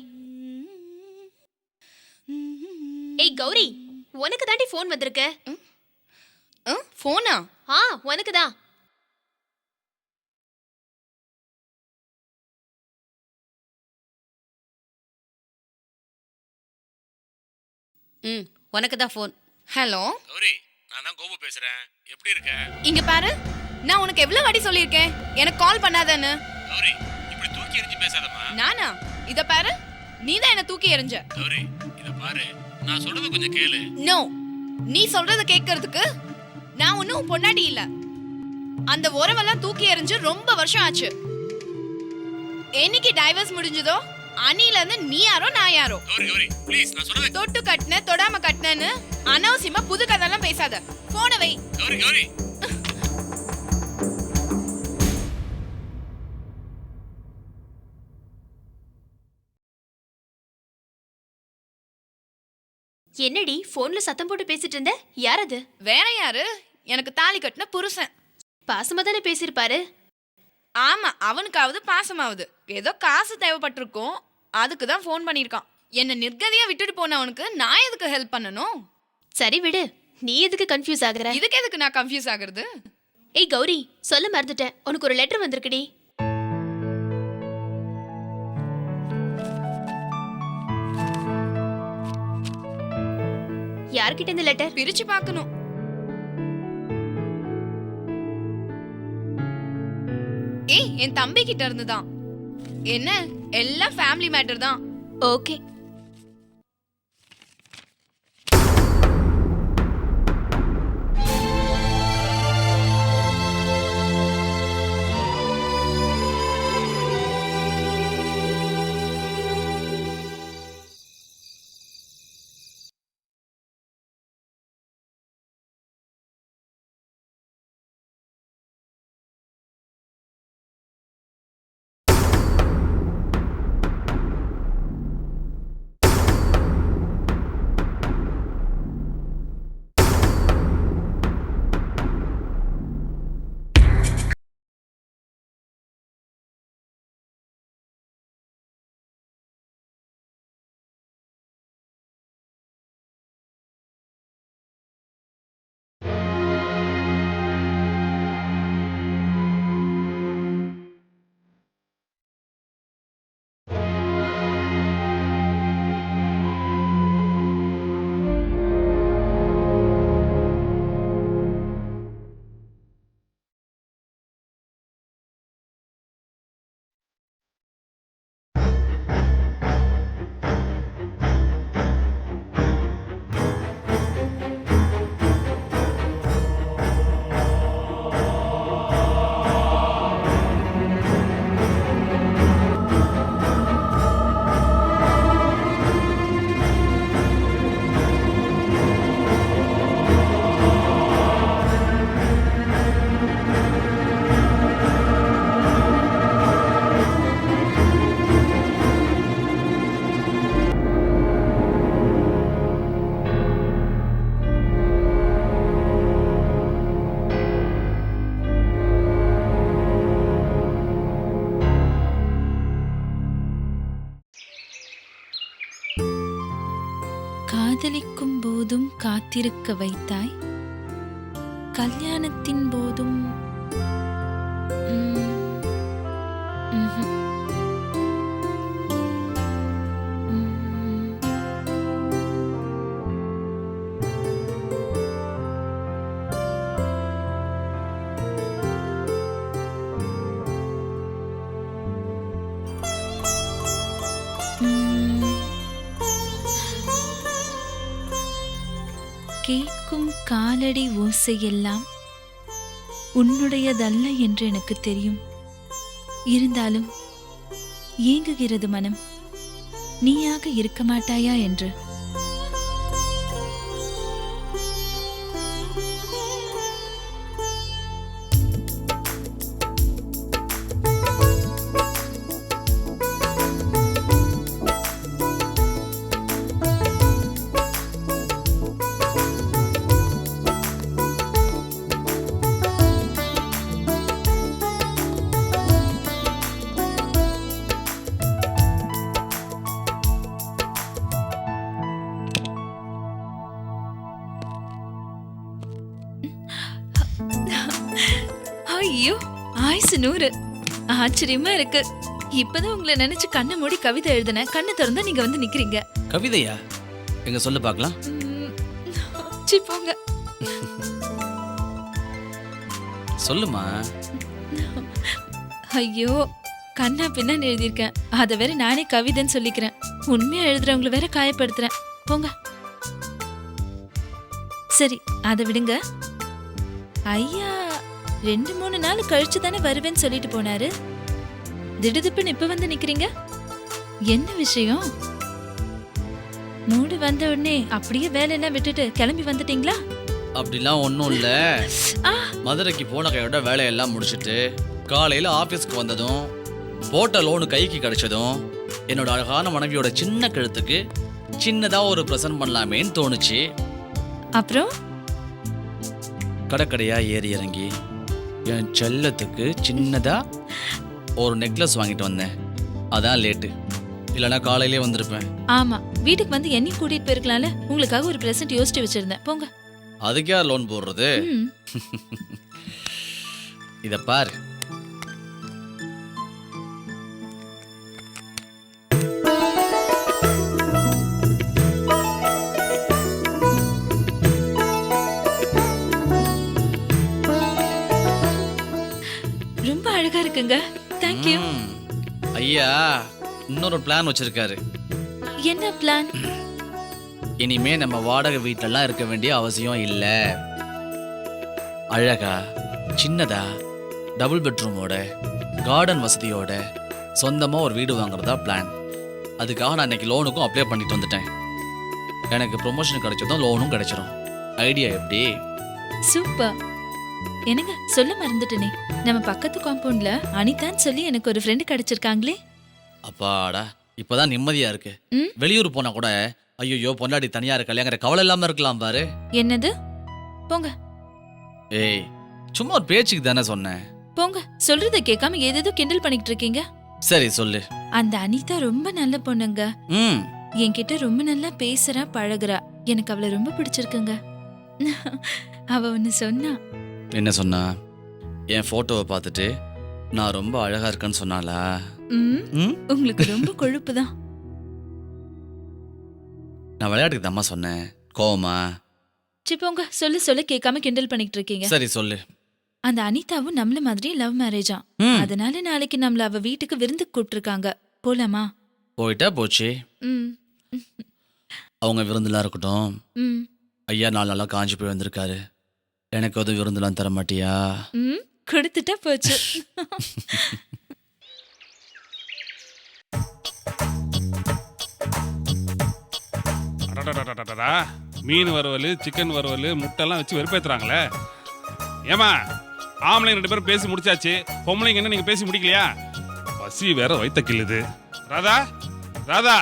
ஏய் கௌரி, உனக்கு தாண்டி ஃபோன் வந்திருக்கு. ஃபோனா? உனக்கு தான். உனக்கு தான் ஃபோன். ஹலோ கௌரி, நான் தான் கோபு பேசுறேன். எப்படி இருக்க? இங்க பாரு, நான் உனக்கு எவ்வளவு வாட்டி சொல்லியிருக்கேன் எனக்கு கால் பண்ணாதன்னு. கௌரி, இப்படி தூக்கி எறிஞ்சு பேசாதம்மா. நானா? இத பாரு, நீ தான் என்ன தூக்கி எறிஞ்ச. கௌரி, இத பாரு, நான் சொல்றது கொஞ்சம் கேளு. நோ, நீ சொல்றத கேட்கறதுக்கு நான் ஒன்னும் பொண்டாட்டி இல்ல. அந்த உறவெல்லாம் தூக்கி எறிஞ்சு ரொம்ப வருஷம் ஆச்சு. என்னைக்கு டைவர்ஸ் முடிஞ்சதோ அன்னில இருந்து நீ யாரோ நான் யாரோ. கௌரி, கௌரி, ப்ளீஸ், நான் சொல்றது. தொட்டு கட்டின தொடாம கட்டினேன்னு அனாவசியமா புது கதெல்லாம் பேசாத. போன வை. கௌரி, கௌரி. என்னடி போன்ல சத்தம் போட்டு பேசிட்டு இருந்த? யார் அது? வேற யாரு? எனக்கு தாலி கட்டின புருஷன். பாசமா தானே பேசிருப்பாரு. ஆமா, அவனுக்காவது பாசமாவது. ஏதோ காசு தேவைப்பட்டிருக்கும், அதுக்கு தான் ஃபோன் பண்ணிருக்கான். என்ன நிர்கதியா விட்டுட்டு போனவனுக்கு நான் எதுக்கு ஹெல்ப் பண்ணணும்? சரி விடு, நீ எதுக்கு கன்ஃபியூஸ் ஆகுற? இதுக்கு எதுக்கு நான் கன்ஃபியூஸ் ஆகுறது? ஏய் கௌரி, சொல்ல மறந்துட்டேன், உனக்கு ஒரு லெட்டர் வந்திருக்குடி. யார்கிட்ட இந்த லெட்டர்? பிரிச்சு பார்க்கணும். ஏய், என் தம்பி கிட்ட இருந்து தான். என்ன, எல்லாம் ஃபேமிலி மேட்டர் தான். ஓகே. காதலிக்கும் போதும் காத்திருக்க வைத்தாய், கல்யாணத்தின் போதும் ம்ஹும். ம். கேட்கும் காலடி ஓசையெல்லாம் உன்னுடையதல்ல என்று எனக்கு தெரியும். இருந்தாலும் ஏங்குகிறது மனம், நீயாக இருக்க மாட்டாயா என்று. ஐயோ, ஆயுசு 100. ஆச்சரியமா இருக்கு. இப்பதான் உங்களை நினைச்சு கண்ணை மூடி கவிதை எழுதின, கண்ணை திறந்தா நீங்க வந்து நிக்கிறீங்க. கவிதையா? எங்க சொல்ல பார்க்கலாம். சி போங்க. சொல்லுமா. ஐயோ, கண்ணா பின்னான்னு எழுதியிருக்கேன். அதை வேற நானே கவிதைன்னு சொல்லிக்கிறேன். உண்மையா எழுதுறவங்களை வேற காயப்படுத்துறேன். போங்க. சரி, அதை விடுங்க. ஐயா 2-3 நாள் கழிச்சு தானே வருவேன்னு சொல்லிட்டு போனாரு. திடுதிப்புன்னு இப்ப வந்து நிக்கிறீங்க, என்ன விஷயம்? மூடு வந்த உடனே அப்படியே வேலையெல்லாம் விட்டுட்டு கிளம்பி வந்துட்டீங்களா? அப்படிலாம் ஒன்றும் இல்லை. மதுரைக்கு போன கையோட வேலையெல்லாம் முடிச்சுட்டு காலையில் ஆஃபீஸ்க்கு வந்ததும் போட்ட லோனு கைக்கு கிடைச்சதும் என்னோட அழகான மனைவியோட சின்ன கழுத்துக்கு சின்னதாக ஒரு ப்ரெசன்ட் பண்ணலாமேன்னு தோணுச்சு. அப்புறம் கடைக்கடையா ஏறி இறங்கி என் செல்லத்துக்கு சின்னதா ஒரு நெக்லஸ் வாங்கிட்டு வந்தேன். அதான் லேட்டு, இல்லைன்னா காலையிலே வந்திருப்பேன். ஆமா, வீட்டுக்கு வந்து என்னையும் கூட்டிட்டு போயிருக்கலாம்ல. உங்களுக்காக ஒரு பிரசன்ட் யோசிச்சு வச்சிருந்தேன். போங்க. அதுக்கே லோன் போடுறது? இத பாரு. ரொம்ப அழகா இருக்குங்க. Thank you. ஐயா இன்னொரு பிளான் வச்சிருக்காரு. என்ன பிளான்? இனிமே நம்ம வாடகை வீட்டிலலாம் இருக்க வேண்டிய அவசியம் இல்லை. அழகா சின்னதா டபுள் பெட்ரூமோட கார்டன் வசதியோட சொந்தமா ஒரு வீடு வாங்குறதா பிளான். அதுக்காக நான் இன்னைக்கு லோனுக்கும் அப்ளை பண்ணிட்டு வந்துட்டேன். எனக்கு ப்ரொமோஷன் கிடைச்சதும் லோனும் கிடைச்சிடும். ஐடியா எப்படி? சூப்பர். என்னங்க சொல்ல மறந்துட்டேனே, நம்ம பக்கத்து காம்பவுண்ட்ல அனிதான்னு சொல்லி எனக்கு ஒரு ஃப்ரெண்டு கிடைச்சிருக்காங்களே. அப்பாடா, இப்பதான் நிம்மதியா இருக்கு. வெளியூர் போனா கூட ஐயோ பொண்டாடி தனியா இருக்கலையாங்கிற கவலை இல்லாம இருக்கலாம் பாரு. என்னது? போங்க. ஏய், சும்மா ஒரு பேச்சுக்கு தானே சொன்னேன். போங்க. சொல்றத கேட்காம ஏதேதோ கிண்டல் பண்ணிட்டு இருக்கீங்க. சரி சொல்லு. அந்த அனிதா ரொம்ப நல்ல பொண்ணுங்க. என்கிட்ட ரொம்ப நல்லா பேசுறா, பழகுறா. எனக்கு அவளை ரொம்ப பிடிச்சிருக்குங்க. அவ ஒன்னு சொன்னா. என்ன சொன்னா? என் போட்டோவை பார்த்துட்டு நான் ரொம்ப அழகா இருக்கேன்னு சொன்னாளா? உங்களுக்கு ரொம்ப கொழுப்பு தான். நான் விளையாட்டுக்கு தாம்மா சொன்னேன், கோவமா? சி போங்க. சொல்ல சொல்ல கேட்காம கிண்டல் பண்ணிட்டு இருக்கீங்க. சரி சொல்லு. அந்த அனிதாவும் நம்மள மாதிரி லவ் மேரேஜா, அதனால நாளைக்கு நம்மள அவ வீட்டுக்கு விருந்துக்கு கூப்பிட்டுருக்காங்க. போலாமா? போயிட்டா போச்சு. அவங்க விருந்துலாம் இருக்கட்டும். ஐயா 4 நாளா காஞ்சி போய் வந்திருக்காரு. எனக்கு அது விருந்துலாம் தர மாட்டியா? கொடுத்துட்டா போச்சு. மீன் வறுவல், சிக்கன் வறுவல், முட்டைலாம் வச்சு வெறுப்பேத்துறாங்களே. ஏமா, ஆம்பளைங்க 2 பேரும் பேசி முடிச்சாச்சு, பொம்பளைங்க என்ன நீங்க பேசி முடிக்கலையா? பசி வேற வயித்த கிள்ளுது. ராதா, ராதா.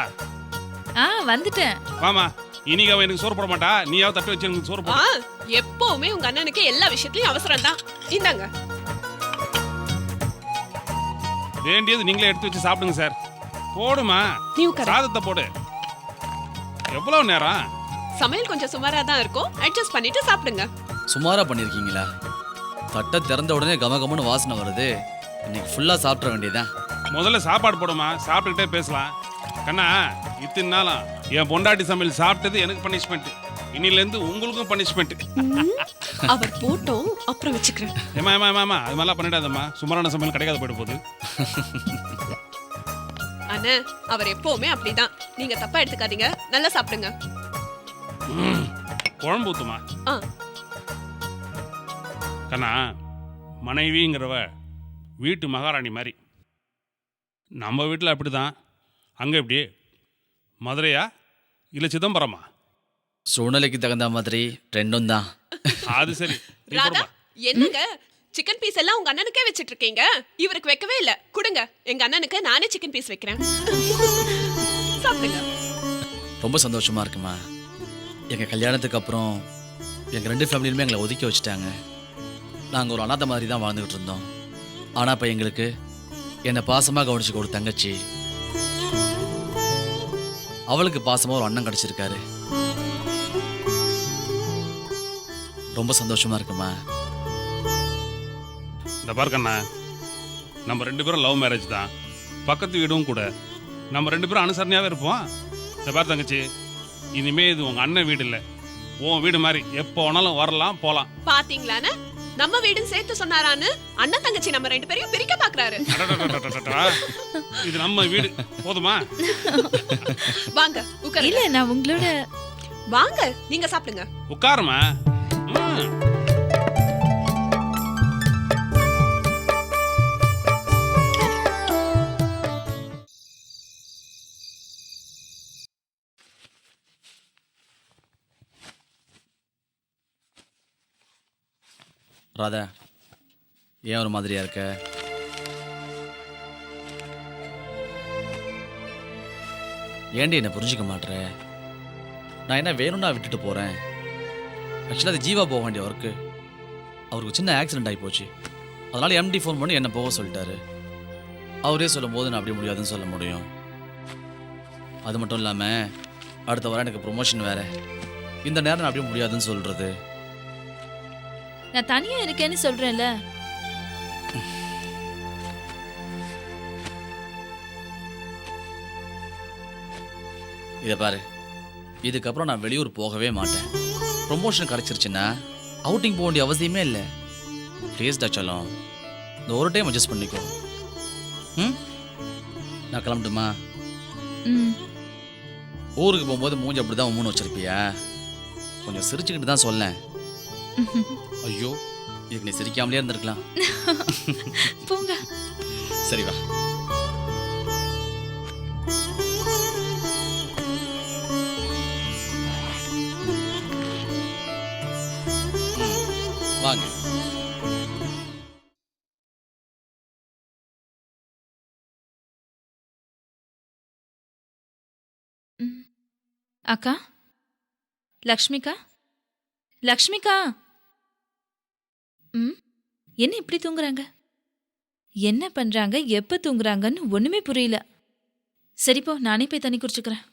வந்துட்டேன். வாமா. இன்னைக்கு அவன் எனக்கு சோறு போட மாட்டா, நீயாவது தட்டு வச்சு எனக்கு சோறு போட. எப்பவுமே உங்க அண்ணனுக்கு எல்லா விஷயத்துலயும் அவசரம் தான். இந்தாங்க. வேண்டியது நீங்களே எடுத்து வச்சு சாப்பிடுங்க சார். போடுமா, சாதத்தை போடு. எவ்வளவு நேரம்? சமையல் கொஞ்சம் சுமாரா தான் இருக்கும், அட்ஜஸ்ட் பண்ணிட்டு சாப்பிடுங்க. சுமாரா பண்ணியிருக்கீங்களா? தட்டை திறந்த உடனே கமகமன்னு வாசனை வருது. இன்னைக்கு ஃபுல்லா சாப்பிட வேண்டியதான். முதல்ல சாப்பாடு போடுமா, சாப்பிட்டுக்கிட்டே பேசலாம். கண்ணா, இத்தனை நாளும் என் பொண்டாட்டி சமையல் சாப்பிட்டது எனக்கு பனிஷ்மெண்ட். இன்னிலேருந்து உங்களுக்கும் பனிஷ்மெண்ட். அவர் போட்டோம், அப்புறம் வச்சுக்கிறேன். ஏமா ஏமா ஏமா அது மாதிரிலாம் பண்ணிடாதம்மா. சுமாரான சமையல் கிடைக்காத போயிட்டு போகுது. அண்ணா, அவர் எப்பவுமே அப்படிதான். நீங்க தப்பா எடுத்துக்காதீங்க. நல்லா சாப்பிடுங்க. குழம்பு ஊத்துமா. ஆ. கண்ணா, மனைவிங்கிறவ வீட்டு மகாராணி மாதிரி. நம்ம வீட்டில் அப்படிதான். அங்கே எப்படி மதுரையா இல்லை சிதம்பரமா? சூழ்நிலைக்கு தகுந்த மாதிரி ரெண்டும் தான். அது சரி. நீ ராதா, போடுமா. என்னங்க சிக்கன் பீஸ் எல்லாம் உங்க அண்ணனுக்கே வச்சிட்டு இருக்கீங்க? இவருக்கு வைக்கவே இல்ல. கொடுங்க, எங்க அண்ணனுக்கு நானே சிக்கன் பீஸ் வைக்கிறேன். சாப்பிடுங்க. ரொம்ப சந்தோஷமா இருக்குமா. எங்கள் கல்யாணத்துக்கு அப்புறம் எங்கள் 2 ஃபேமிலியுமே எங்களை ஒதுக்கி வச்சுட்டாங்க. நாங்கள் ஒரு அனாதை மாதிரி தான் வாழ்ந்துக்கிட்டு இருந்தோம். ஆனால் இப்போ எங்களுக்கு என்னை பாசமாக கவனிச்சுக்க ஒரு தங்கச்சி, அவளுக்கு பாசமாக ஒரு அண்ணன் கிடச்சிருக்காரு. ரொம்ப சந்தோஷமா இருக்குமா. இந்த பாருக்கண்ணா, நம்ம 2 பேரும் லவ் மேரேஜ் தான், பக்கத்து வீடும் கூட. நம்ம 2 பேரும் அனுசரணையாகவே இருப்போம். இந்த பாரு தங்கச்சி, இனிமே இது உங்கள் அண்ணன் வீடு இல்லை, உன் வீடு மாதிரி. எப்போ வேணாலும் வரலாம் போகலாம். பாத்தீங்களான்னு நம்ம வீடுன்னு சேர்த்து சொன்னாரான்னு அண்ணன் தங்கச்சி நம்ம 2 பேரையும் பிரிக்க பாக்குறாரு. இது நம்ம வீடு, போதுமா? வாங்க உட்காருங்க. இல்ல நான் உங்களோட. வாங்க, நீங்க சாப்பிடுங்க. உட்காருமா. ராதா, ஏன் ஒரு மாதிரியா இருக்க? ஏண்டி என்ன புரிஞ்சுக்க மாட்டேற? நான் என்ன வேணும்னா விட்டுட்டு போறேன்? ஆக்சுவலாக அது ஜீவா போக வேண்டிய ஒர்க்கு. அவருக்கு சின்ன ஆக்சிடென்ட் ஆகி போச்சு. அதனால எம்டி ஃபோன் பண்ணி என்ன போக சொல்லிட்டாரு. அவரே சொல்லும் போது நான் அப்படி முடியாதுன்னு சொல்ல முடியும். அது மட்டும் இல்லாமல் அடுத்த வாரம் எனக்கு ப்ரொமோஷன் வேற. இந்த நேரம் நான் அப்படியே முடியாதுன்னு சொல்றது. நான் தனியா இருக்கேன்னு சொல்றேன்ல. இதை பாரு, இதுக்கப்புறம் நான் வெளியூர் போகவே மாட்டேன். ப்ரொமோஷன் கிடைச்சிருச்சுன்னா அவுட்டிங் போக வேண்டிய அவசியமே இல்லை. ப்ளீஸ் டாச்சலம், இந்த ஒரு டைம் அட்ஜஸ்ட் பண்ணிக்கோ. நான் கிளம்பட்டுமா? ஊருக்கு போகும்போது மூஞ்சி அப்படி தான் மூணு வச்சிருப்பியா? கொஞ்சம் சிரிச்சுக்கிட்டு தான் சொல்லேன். ஐயோ, இதுக்கு நீ சிரிக்காமலே இருந்திருக்கலாம். போங்க. சரி வா. வாங்க. அக்கா, லக்ஷ்மிகா, லக்ஷ்மிகா. என்ன இப்படி தூங்குறாங்க? என்ன பண்றாங்க, எப்ப தூங்குறாங்கன்னு ஒண்ணுமே புரியல. சரிப்போ, நானே போய் தண்ணி குடிச்சுக்கிறேன்.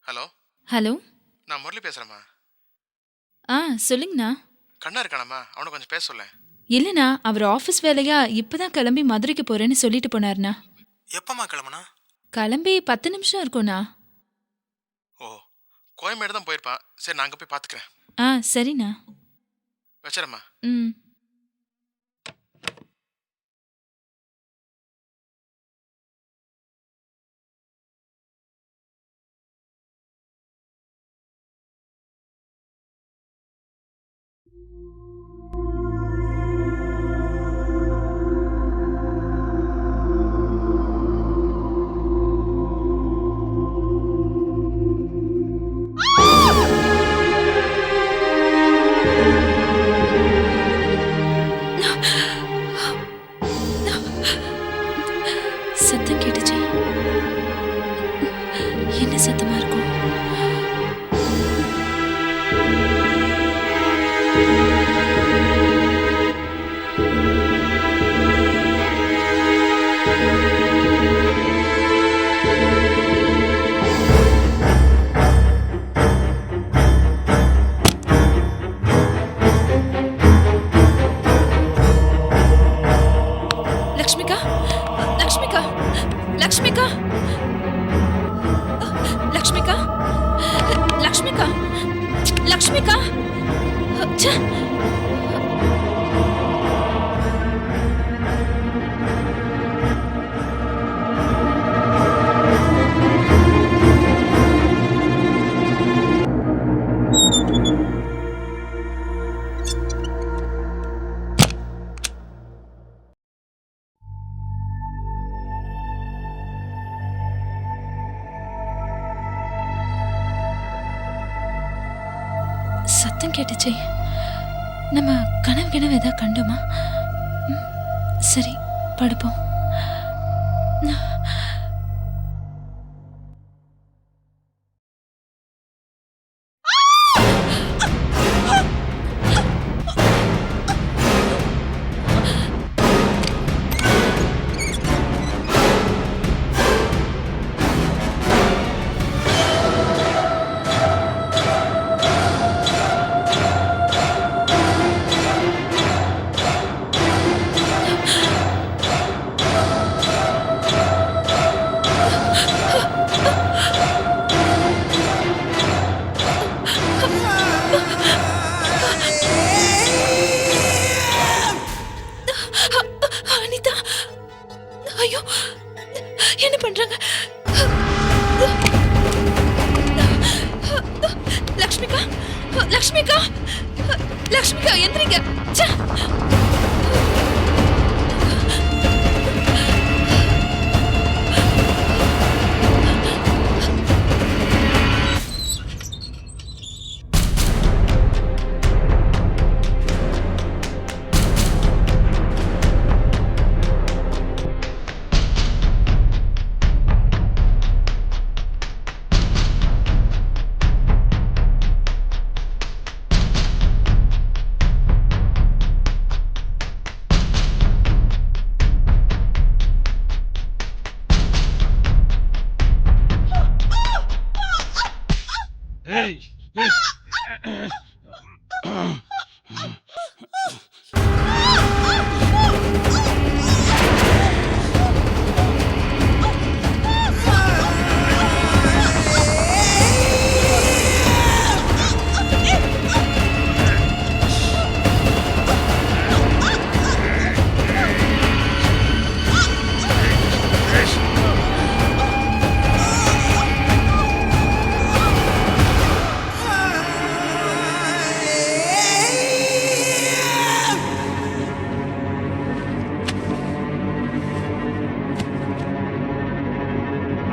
ஹலோ ஹலோ, நான் முரளி பேசுறேம்மா. சொல்லுங்கண்ணா. கண்ணா இருக்கானம்மா, அவனை கொஞ்சம் பேச சொல்ல. இல்லைண்ணா, அவர் ஆஃபீஸ் வேலையா இப்பதான் கிளம்பி மதுரைக்கு போறேன்னு சொல்லிட்டு போனார்ண்ணா. எப்பம்மா கிளம்புனா? கிளம்பி 10 நிமிஷம் இருக்கும்ண்ணா. ஓ, கோயம்பேடு தான் போயிருப்பான். சரி, நான் அங்கே போய் பார்த்துக்கிறேன். சரிண்ணா. வச்சுறேம்மா. சத்தம் கேட்டுச்சு. என்ன சத்தமா இருக்கும்? லக்ஷ்மிகா, லக்ஷ்மிகா, லக்ஷ்மிகா, லக்ஷ்மிகா, லக்ஷ்மிகா, லக்ஷ்மிகா. ச்சே. சத்தம் கேட்டுச்சே. நம்ம கனவு ஏதாவது கண்டோமா? சரி, படுப்போம். அனிதா, ஐயோ, என்ன பண்றாங்க? லக்ஷ்மிகா, லக்ஷ்மிகா, லக்ஷ்மிகா, எந்திரிங்க. ச்சே.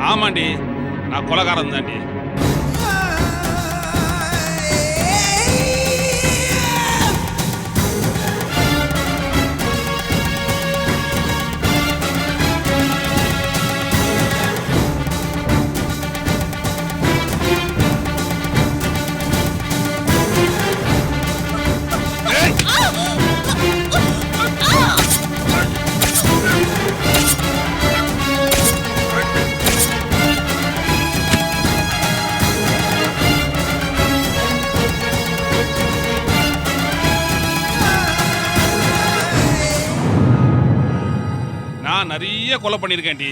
ஆமாண்டி, நான் கொலைகாரன் தாண்டி. நிறைய கொலை பண்ணியிருக்கேன்டி.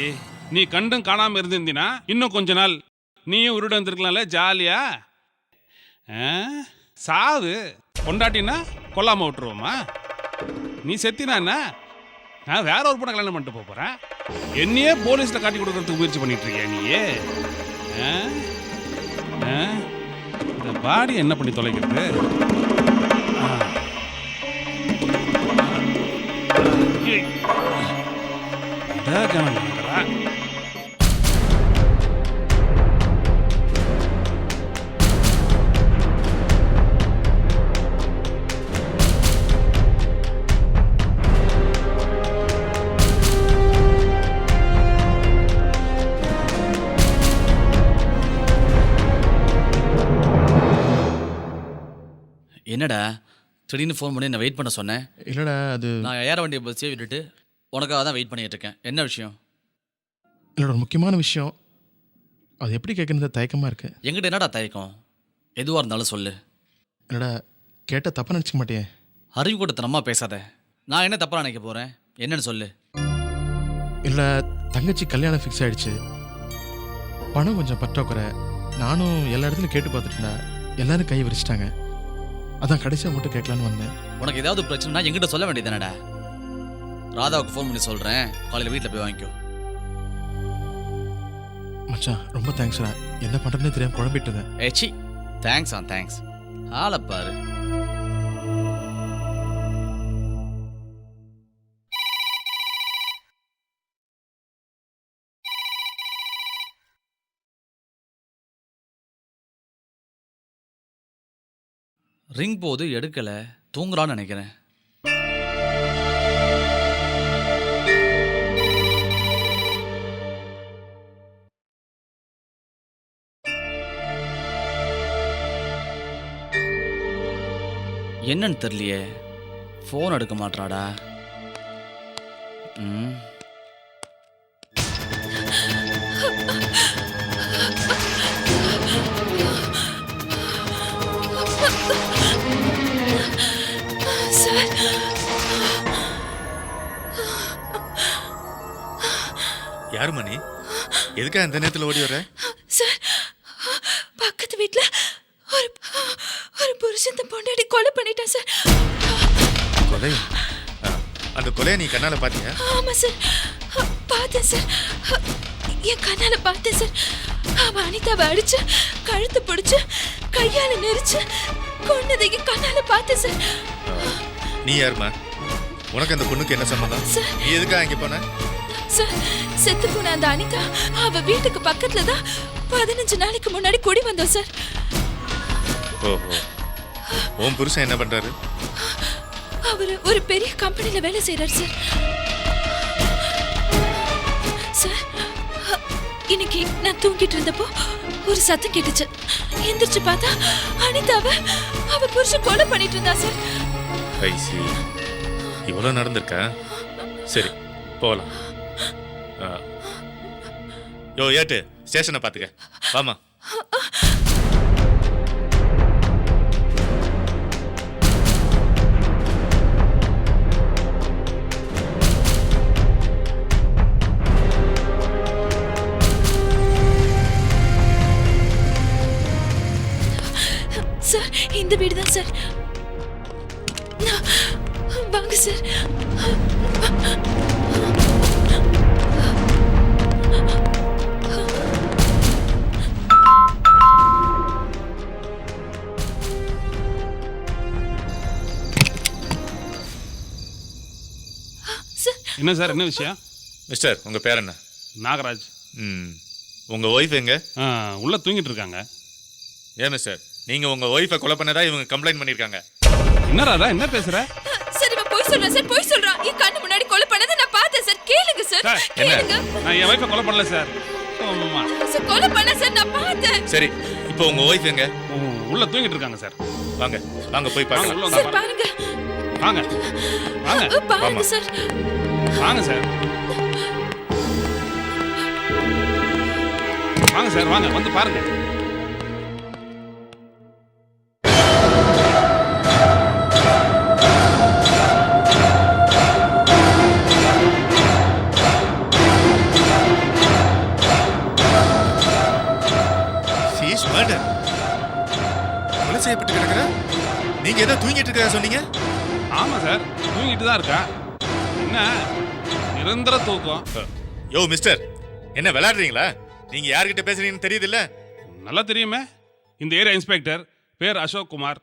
நீ கண்டும் காணாம இருந்திருந்தீனா இன்னும் கொஞ்ச நாள் நீயும் உருட வந்திருக்கலாம்ல, ஜாலியா. சாவு கொண்டாட்டினா கொல்லாம விட்டுருவோமா? நீ செத்தினா என்ன, நான் வேற ஒரு பொண்ணை கல்யாணம் பண்ணிட்டு போறேன். என்னையே போலீஸ்ல காட்டி கொடுக்கறதுக்கு முயற்சி பண்ணிட்டு இருக்கியா நீயே? இந்த பாடி என்ன பண்ணி தொலைக்கிறது? என்னடா திடீர்னு ஃபோன் பண்ணி நான் வெயிட் பண்ண சொன்னேன். இல்லைடா அது நான் ஏற வேண்டிய பஸ்ஸே விட்டுட்டு உனக்காக தான் வெயிட் பண்ணிட்டு இருக்கேன். என்ன விஷயம்? என்னோட ஒரு முக்கியமான விஷயம். அது எப்படி கேட்குறது தயக்கமாக இருக்கு. எங்கிட்ட என்னடா தயக்கம்? எதுவாக இருந்தாலும் சொல்லு. என்னடா கேட்டால் தப்பாக நினச்சிக்க மாட்டேன். அறிவு கூட தனமாக பேசாத. நான் என்ன தப்பாக நினைக்க போகிறேன்? என்னன்னு சொல்லு. இல்லை, தங்கச்சி கல்யாணம் ஃபிக்ஸ் ஆகிடுச்சு. பணம் கொஞ்சம் பற்றாக்குறை. நானும் எல்லா இடத்துலையும் கேட்டு பார்த்துட்டேன்டா. எல்லாரும் கை விரிச்சிட்டாங்க. அதான் கடைசியாக மட்டும் கேட்கலான்னு வந்தேன். உனக்கு ஏதாவது பிரச்சனைனா எங்கிட்ட சொல்ல வேண்டியதானடா. ராதாவுக்கு ஃபோன் பண்ணி சொல்கிறேன், காலையில் வீட்டில் போய் வாங்கிக்கோ. மச்சான் ரொம்ப தேங்க்ஸ்டா. என்ன பண்ணுறதுனே தெரியாமல் குழம்பிட்டு இருந்தேன். ஏச்சி, தேங்க்ஸ் ஆன் தேங்க்ஸ். ஆளை பாரு. ரிங் போது எடுக்கல, தூங்குறான்னு நினைக்கிறேன். என்னன்னு தெரியலையே, ஃபோன் எடுக்க மாட்டாடா. யாரு மணி? எதுக்கா இந்த நேரத்தில் ஓடி வர? சார், பக்கத்து வீட்டில் ஒரு புருஷன் பொண்டாடி கொலை பண்ணிட்டான் சார். கொலை? அந்த கொலையை நீ கண்ணால பாத்தியா? ஆமா சார், பார்த்தேன் சார். என் கண்ணால பார்த்தேன் சார். அவன் அனிதாவை அடிச்சு கழுத்து பிடிச்சு கையால நெரிச்சு கொன்னதை என் கண்ணால பார்த்தேன் சார். நீ யாருமா? உனக்கு அந்த பொண்ணுக்கு என்ன சம்பந்தம்? நீ எதுக்கா அங்கே போன? சார், செத்து போன அந்த அனிதா அவ வீட்டுக்கு பக்கத்துல தான் 15 நாளைக்கு முன்னாடி குடி வந்தோம் சார். ஓஹோ, உன் புருஷன் என்ன பண்றாரு? அவரு ஒரு பெரிய கம்பெனில வேலை செய்யறாரு சார். சார், இன்னைக்கு நான் தூங்கிட்டு இருந்தப்போ ஒரு சத்தம் கேட்டுச்சு. எந்திரிச்சு பார்த்தா அனிதாவை அவ புருஷன் கொலை பண்ணிட்டு இருந்தா சார். ஐசி, இவ்வளவு நடந்திருக்கா? சரி, போகலாம். யோ ஏட்டு, ஸ்டேஷனை பார்த்துக்க. வாமா. சார், இந்த வீடு தான் சார். வாங்க சார். என்ன சார், என்ன விஷயம்? மிஸ்டர், உங்க பேர் என்ன? நாகராஜ். உங்க ஒய்ஃப் எங்க? உள்ள தூங்கிட்டு இருக்காங்க. ஏன் மிஸ்டர், நீங்க உங்க ஒய்ஃபை கொலை பண்ணதா இவங்க கம்ப்ளைண்ட் பண்ணிருக்காங்க. என்ன ராதா, என்ன பேசுற? சார், இவன் போய் சொல்றான் சார், போய் சொல்றான். என் கண்ணு முன்னாடி கொலை பண்ணதை நான் பார்த்தேன் சார். கேளுங்க சார், கேளுங்க. நான் என் ஒய்ஃபை கொலை பண்ணல சார். சார், கொலை பண்ண சார், நான் பார்த்தேன். சரி, இப்போ உங்க ஒய்ஃப் எங்க? உள்ள தூங்கிட்டு இருக்காங்க சார். வாங்க வாங்க போய் பாருங்க. சார், பாருங்க. வாங்க வாங்க பாருங்க சார். வாங்க சார், வாங்க சார், வாங்க வந்து பாருங்க. She's murdered. கொலை செய்யப்பட்டு கிடக்குற? நீங்க ஏதோ தூங்கிட்டு இருக்கா சொன்னீங்க? ஆமா சார், தூங்கிட்டு தான் இருக்கா. என்ன நிரந்தர தூக்கம். யோ மிஸ்டர், என்ன விளையாடுறீங்களா? நீங்க யார்கிட்ட பேசுறீங்கன்னு தெரியுது இல்ல? நல்லா தெரியுமே. இந்த ஏரியா இன்ஸ்பெக்டர் பேர் அசோக் குமார்.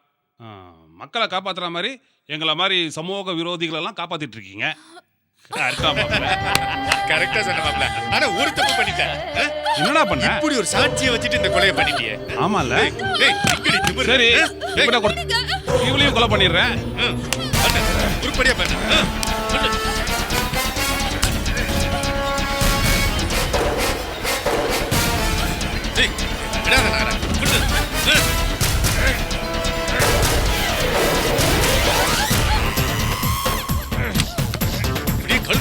மக்களை காப்பாத்துற மாதிரி எங்களை மாதிரி சமூக விரோதிகளெல்லாம் காப்பாத்திட்டு இருக்கீங்க. கரெக்டா சொன்ன மாப்ள. ஆனா ஒரு தப்பு பண்ணிட்டேன். என்னடா பண்ண? இப்படி ஒரு சாட்சியை வச்சிட்டு இந்த கொலையை பண்ணிட்டியே. ஆமால. டேய், இக்கடி திமிரு. சரி, இவளையும் கொலை பண்ணிடுறேன். உருப்படியா பண்ணு. டேய், விடாத நாரா.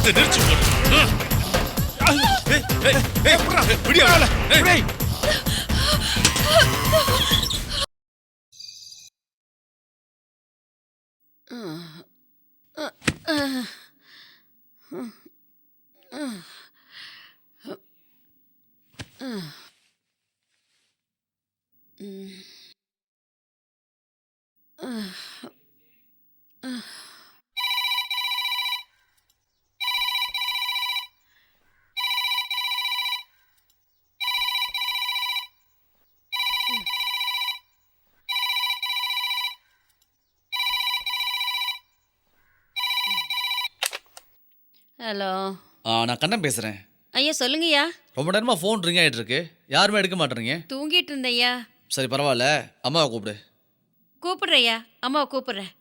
இதை நிறுத்தி போடு. ஏய், ஏய், ஏய், விடியா. ஏய். ஹலோ. நான் கண்ணன் பேசுகிறேன். ஐயா சொல்லுங்கய்யா. ரொம்ப நேரமாக ஃபோன் ரிங் ஆகிட்டு இருக்கு, யாருமே எடுக்க மாட்டேறீங்க. தூங்கிட்டு இருந்தையா. சரி பரவாயில்ல, அம்மாவை கூப்பிடு. கூப்பிடுறையா, அம்மாவை கூப்பிடுறேன்.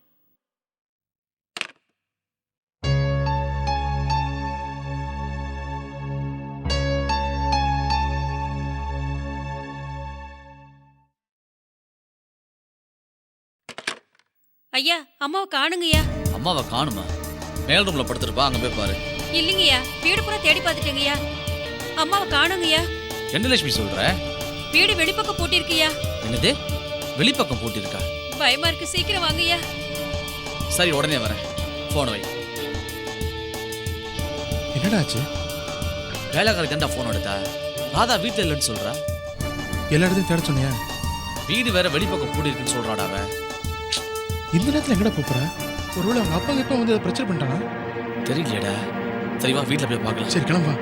ஐயா அம்மாவை காணுங்கய்யா. அம்மாவை காணுமா? மேல் ரூமில் படுத்துருப்பா, அங்கே போய் பாரு. இல்லைங்கய்யா, வீடு பூரா தேடி பார்த்துட்டேங்கய்யா. அம்மாவை காணுங்கய்யா. என்ன லட்சுமி சொல்கிற? வீடு வெளிப்பக்கம் பூட்டிருக்குய்யா. என்னது, வெளிப்பக்கம் பூட்டிருக்கா? பயமா இருக்கு, சீக்கிரம் வாங்கய்யா. சரி உடனே வரேன், ஃபோன் வை. என்னடா ஆச்சு? வேலைக்காரி தாண்டா ஃபோன் எடுத்தா. ராதா வீட்டில் இல்லைன்னு சொல்கிறா. எல்லா இடத்தையும் தேட சொன்னியா? வீடு வேற வெளிப்பக்கம் பூட்டிருக்குன்னு சொல்கிறாடா அவன். இந்த நேரத்தில் எங்கடா போறா? ஒருவேளை அவங்க அப்பா கிட்ட வந்து பிரச்சனை பண்ணிட்டானா? தெரியலடா. சரி வா, வீட்டில் போய் பார்க்கலாம். சரி கிளம்பா.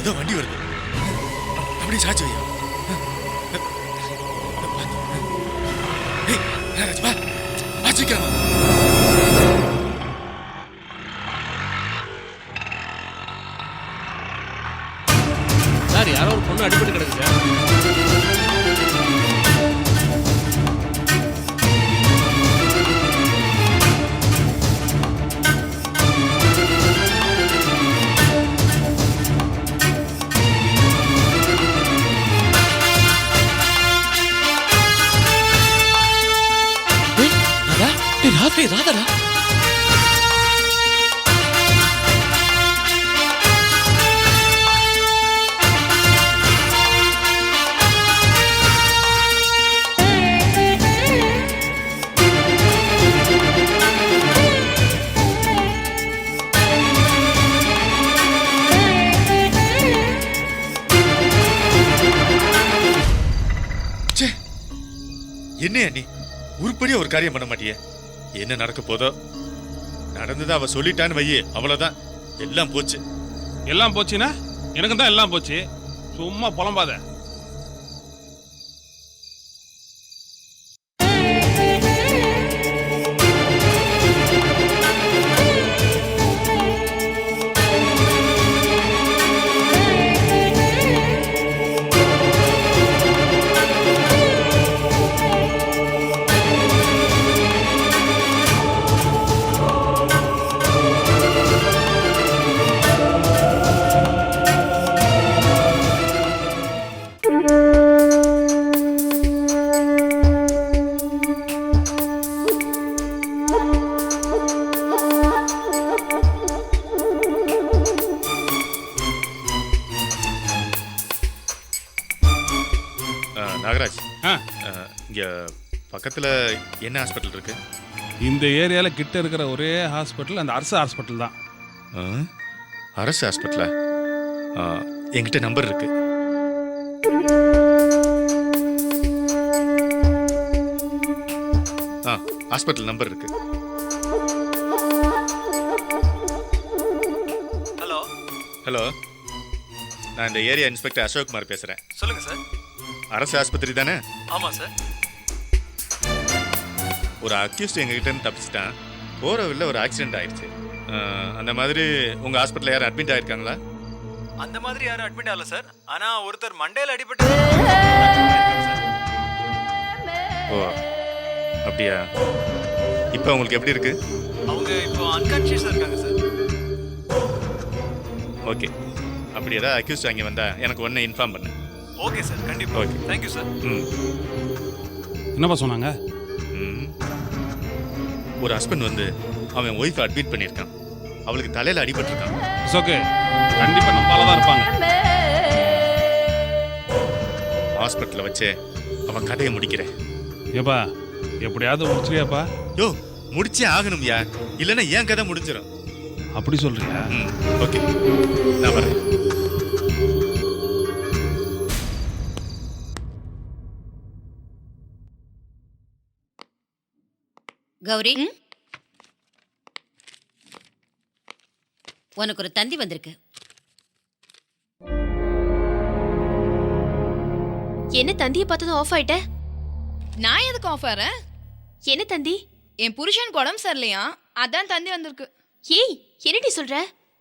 ஏதோ வண்டி வருது, அப்படியே சாச்சு வையா. வாசிக்கிறமா சார், யாரோ ஒரு பொண்ணு அடிபட்டு கிடக்கு சார். ராதரா என்ன நீ உருப்படியா ஒரு காரியம் பண்ண மாட்டியே? என்ன நடக்க போதோ நடந்ததை அவ சொல்லிட்டான்னு வையே, அவ்வளவுதான், எல்லாம் போச்சு. எல்லாம் போச்சுன்னா எனக்கு தான் எல்லாம் போச்சு. சும்மா புலம்பாத. நாகராஜ், ஆ, இங்க பக்கத்துல என்ன ஹாஸ்பிட்டல் இருக்கு? இந்த ஏரியால கிட்ட இருக்கிற ஒரே ஹாஸ்பிட்டல் அந்த அரசு ஹாஸ்பிட்டல் தான். அரசு ஹாஸ்பிட்டலா? என்கிட்ட நம்பர் இருக்கு. ஹாஸ்பிட்டல் நம்பர் இருக்கு. ஹலோ ஹலோ, நான் இந்த ஏரியா இன்ஸ்பெக்டர் அசோக்குமார் பேசுறேன். சொல்லுங்க சார். அரசு ஆஸ்பத்திரி தானே? ஆமா சார். ஒரு அக்யூஸ்ட் எங்ககிட்ட இருந்து தப்பிச்சிட்டான். போற வழியில ஒரு ஆக்சிடென்ட் ஆயிடுச்சு. அந்த மாதிரி உங்க ஹாஸ்பிட்டல்ல யாரும் அட்மிட் ஆயிருக்காங்களா? அந்த மாதிரி யாரும் அட்மிட் ஆகல சார். ஆனா ஒருத்தர் மண்டையில அடிபட்டு. ஓ, அப்படியா? இப்போ உங்களுக்கு எப்படி இருக்கு? அவங்க இப்போ அன்கான்ஷியஸா இருக்காங்க சார். ஓகே, அப்படி ஏதாவது அக்யூஸ்ட் அங்கே வந்தா எனக்கு ஒன்று இன்ஃபார்ம் பண்ணு. ஓகே சார், கண்டிப்பா. Okay, thank you sir. என்னப்பா சொன்னாங்க? ஒரு ஹஸ்பண்ட் வந்து அவன் ஒய்ஃபை அட்மிட் பண்ணியிருக்கான். அவளுக்கு தலையில் அடிபட்டிருக்கான். இட்ஸ் ஓகே, கண்டிப்பா நம்மளால தான் இருப்பாங்க. ஹாஸ்பிட்டலில் வச்சு அவன் கதையை முடிக்கிறேன். ஏப்பா எப்படியாவது முடிச்சிரியாப்பா? யோ, முடிச்சே ஆகணும்யா, இல்லைன்னா ஏன் கதை முடிஞ்சிடும். அப்படி சொல்றியா? ஓகே, நான் வரேன். கௌரி, உனக்கு ஒரு தந்தி வந்திருக்கு. என்ன தந்தியை பார்த்ததும் ஆஃப் ஆயிட்ட? நான் எதுக்கு ஆஃப் ஆறேன்? என்ன தந்தி? என் புருஷனுக்கு உடம்பு சரியில்லையா, அதான் தந்தி வந்திருக்கு. ஏய், என்னடி சொல்ற?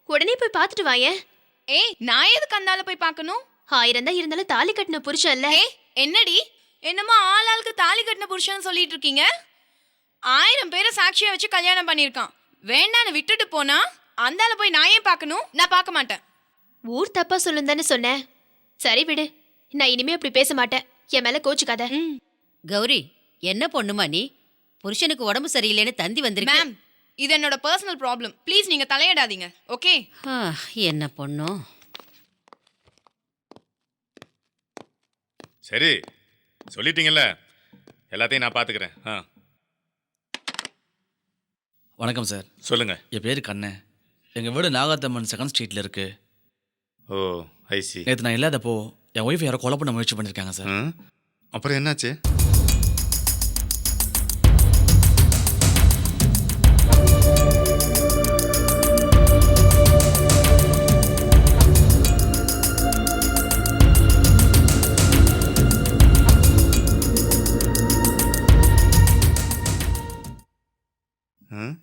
உடனே போய் பார்த்துட்டு வாயேன். ஏய், நான் எதுக்கு அந்தால போய் பார்க்கணும்? 1000 தான் இருந்தாலும் தாலி கட்டின புருஷன் இல்ல. ஏய், என்னடி என்னமோ ஆளாளுக்கு தாலி கட்டின புருஷன் சொல்லிட்டு இருக்கீங்க? 1000 பேரை சாட்சியா வச்சு கல்யாணம் பண்ணியிருக்கான். வேண்டான்னு விட்டுட்டு போனா அந்தால போய் நான் ஏன் பார்க்கணும்? நான் பார்க்க மாட்டேன். ஊர் தப்பா சொல்லுன்னு தானே சொன்னேன். சரி விடு, நான் இனிமே அப்படி பேச மாட்டேன். என் மேல கோச்சுக்காத. கௌரி, என்ன பொண்ணுமா நீ? புருஷனுக்கு உடம்பு சரியில்லைன்னு தந்தி வந்திருக்கு. மேம், இது என்னோட பர்சனல் ப்ராப்ளம். ப்ளீஸ் நீங்க தலையிடாதீங்க. ஓகே? என்ன பொண்ணோ? சரி, சொல்லிட்டீங்கல்ல, எல்லாத்தையும் நான் பார்த்துக்கிறேன். வணக்கம் சார். சொல்லுங்க. என் பேர் கண்ணன். எங்கள் வீடு நாகாத்தம்மன் 2nd ஸ்ட்ரீட்டில் இருக்கு. ஓ, ஐசி. நேற்று நான் இல்லாதப்போ என் ஒய்ஃப் யாரோ கொலை பண்ண முயற்சி பண்ணியிருக்காங்க சார். அப்புறம் என்னாச்சு?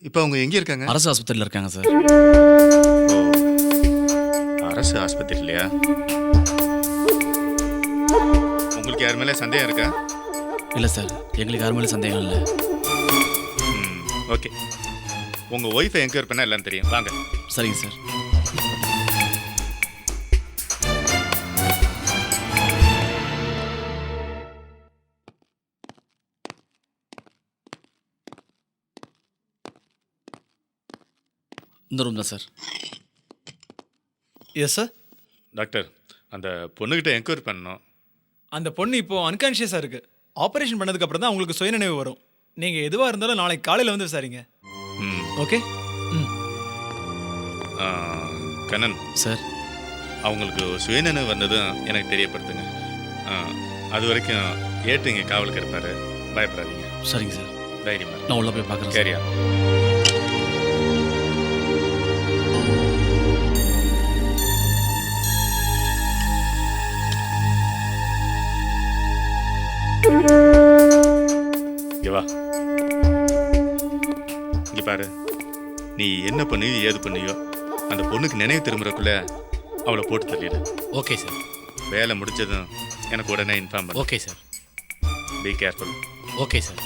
இப்போ அவங்க எங்கே இருக்காங்க? அரசு ஆஸ்பத்திரியில் இருக்காங்க சார். அரசு ஆஸ்பத்திரிலையா? உங்களுக்கு யார் மேலே சந்தேகம் இருக்கா? இல்லை சார், எங்களுக்கு யார் மேலே சந்தேகம் இல்லை. ஓகே, உங்கள் ஒய்ஃபை என்கொயர் பண்ணால் எல்லாம் தெரியும். வாங்க. சரிங்க சார். இந்த ரூம் தான் சார். Yes sir. டாக்டர், அந்த பொண்ணுகிட்ட என்கொயரி பண்ணணும். அந்த பொண்ணு இப்போ அன்கான்ஷியஸாக இருக்கு. ஆப்ரேஷன் பண்ணதுக்கு அப்புறம் தான் உங்களுக்கு சுயநினைவு வரும். நீங்க எதுவாக இருந்தாலும் நாளைக்கு காலையில் வந்து விசாரிங்க. ஓகே? கண்ணன் சார், அவங்களுக்கு சுயநினைவு வந்ததும் எனக்கு தெரியப்படுத்துங்க. அது வரைக்கும் ஏட்டு இங்கே காவலுக்கு இருப்பார். பயப்படாதீங்க. சரிங்க சார், தைரியமா நான் உள்ள போய் பார்க்குறேன். சரியா? இங்க வா. இங்க பாரு, நீ என்ன பண்ணுவியோ ஏது பண்ணுவியோ அந்த பொண்ணுக்கு நினைவு திரும்புறக்குள்ள அவளை போட்டு தள்ளிடு. Okay sir. வேலை முடிஞ்சதும் எனக்கு உடனே இன்ஃபார்ம் பண்ணு. Okay sir. Be careful. Okay sir.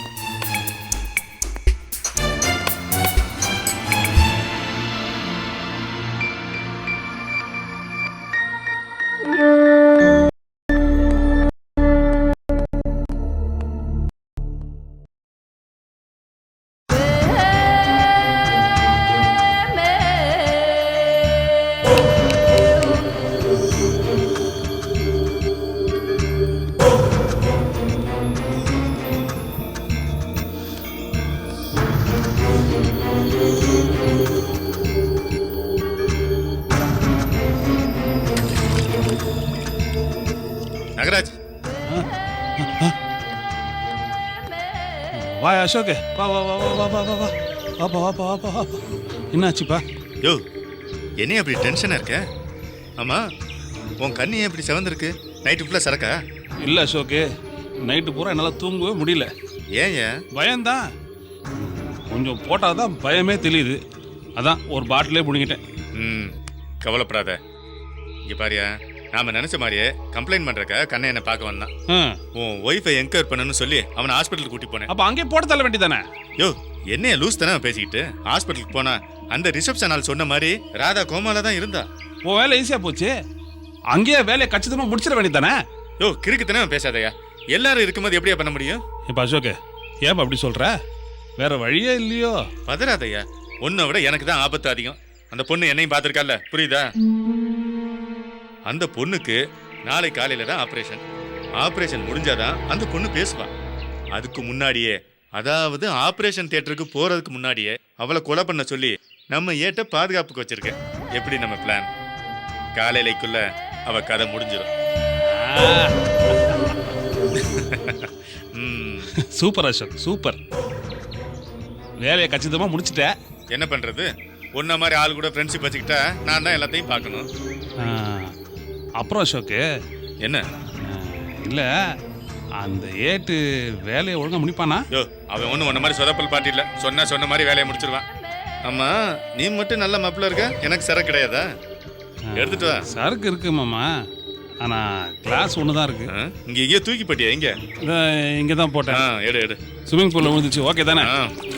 Nagaraj, வா அசோக், வா வா வா வா வா வா வா வா வாப்பா வாப்பா வாப்பா வாப்பா. என்னாச்சுப்பா? யோ என்னைய அப்படி டென்ஷனாக இருக்க? ஆமாம், உன் கண்ணு ஏன் இப்படி செவந்திருக்கு? நைட்டு ஃபுல்லாக சரக்கா? இல்லை அசோக்கு, நைட்டு பூரா என்னால் தூங்கவே முடியல. ஏன்? பயம்தான். கொஞ்சம் போட்டால் தான் பயமே தெரியுது. அதான் ஒரு பாட்டிலே பிடிங்கிட்டேன். கவலைப்படாத. இங்கே பாரியா, நாம நினைச்ச மாதிரியே கம்ப்ளைண்ட் பண்றக்க கண்ணை என்ன பார்க்க வந்தான். உன் ஒய்ஃபை என்கொயர் பண்ணணும்னு சொல்லி அவனை ஹாஸ்பிட்டல் கூட்டி போனேன். அப்ப அங்கே போட தள்ள வேண்டியதானே? யோ என்னைய லூஸ் தானே பேசிக்கிட்டு ஹாஸ்பிட்டலுக்கு போனா அந்த ரிசப்ஷன் ஆள் சொன்ன மாதிரி ராதா கோமால தான் இருந்தா. உன் வேலை ஈஸியா போச்சு. அங்கேயே வேலையை கச்சிதமா முடிச்சிட வேண்டியதானே? யோ கிறுக்கு தானே பேசாதயா. எல்லாரும் இருக்கும்போது எப்படியா பண்ண முடியும்? இப்ப அசோக் ஏன் அப்படி சொல்ற? வேற வழியே இல்லையோ? பதறாதையா, உன்னை விட எனக்கு தான் ஆபத்து அதிகம். அந்த பொண்ணு என்னையும் பார்த்துருக்கால, புரியுதா? அந்த பொண்ணுக்கு நாளை காலையில தான் ஆபரேஷன். ஆபரேஷன் முடிஞ்சாதான் அந்த பொண்ணு பேசுவா. அதுக்கு முன்னாடியே, அதாவது ஆபரேஷன் தியேட்டருக்கு போறதுக்கு முன்னாடியே அவளை கொலை பண்ண சொல்லி நம்ம ஏட்ட பாதுகாப்புக்கு வச்சிருக்கேன். எப்படி நம்ம பிளான்? காலையிலைக்குள்ள அவ கதை முடிஞ்சிடும். Super Ashok, super. வேலையை கச்சிதமா முடிச்சிட்ட. என்ன பண்றது, ஒன்ன மாதிரி ஆள் கூட ஃப்ரெண்ட்ஷிப் வச்சுக்கிட்டா நான் தான் எல்லாத்தையும் பார்க்கணும். அப்புறம் அசோக்கு என்ன இல்ல, அந்த ஏட்டு வேலையை ஒழுங்கா முடிப்பானா? யோ அவன் ஒன்றும் ஒன்ன மாதிரி சொதப்பல் பாட்டி இல்லை. சொன்ன மாதிரி வேலையை முடிச்சிருவான். ஆமா, நீ மட்டும் நல்ல மாப்பிள்ள இருக்க, எனக்கு சரக்கு கிடையாதா? எடுத்துட்டு வா. சரக்கு இருக்கு மாமா, ஆனா கிளாஸ் ஒன்று தான் இருக்கு. இங்க எங்கேயோ தூக்கி போட்டியா? இங்க தான் போட்டேன். எடு. ஸ்விம்மிங் பூல்ல விழுந்துச்சு. ஓகே தானே?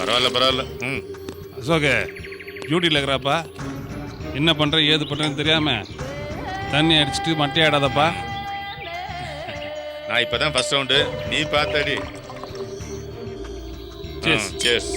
பரவாயில்ல. அசோக் டியூட்டியில் இருக்கிறாப்பா, என்ன பண்ற ஏது பண்றேன்னு தெரியாம தண்ணி அடிச்சுட்டு மட்டையாடாதப்பா. நான் இப்பதான் ஃபர்ஸ்ட் ரவுண்டு, நீ பார்த்தடி. செஸ்.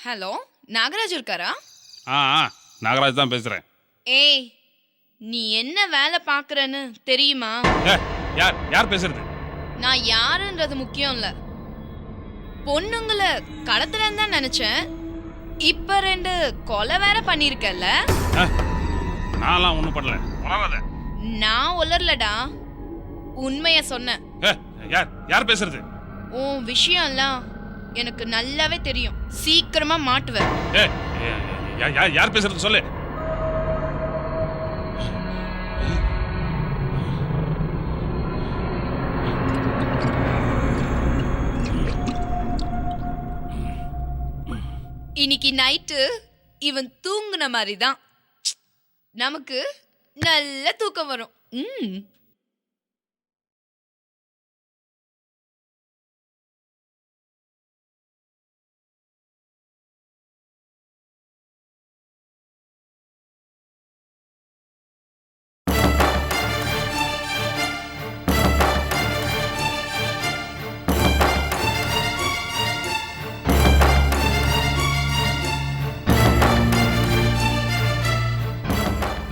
ஹலோ, நாகராஜ் இருக்காரா? நாகராஜ் தான் பேசுறேன். ஏய், நீ என்ன வேலை பார்க்கறன்னு தெரியுமா? யார் பேசுறது? நான் யாருன்றது முக்கியம் இல்ல. பொண்ணுங்களை கடத்துறேன்னு தான் நினைச்சேன். இப்ப 2 கொலை வேற பண்ணிருக்கல. நான்லாம் ஒண்ணும் பண்ணல. உளறாத. நான் உளறலடா, உண்மைய சொன்னேன். யார் பேசுறது? உன் விஷயம்லாம் எனக்கு நல்லாவே தெரியும். சீக்கிரமா மாட்டுவ. யார் பேசுறது சொல்லு. இன்னைக்கு நைட்டு இவன் தூங்குன மாதிரி தான் நமக்கு நல்ல தூக்கம் வரும்.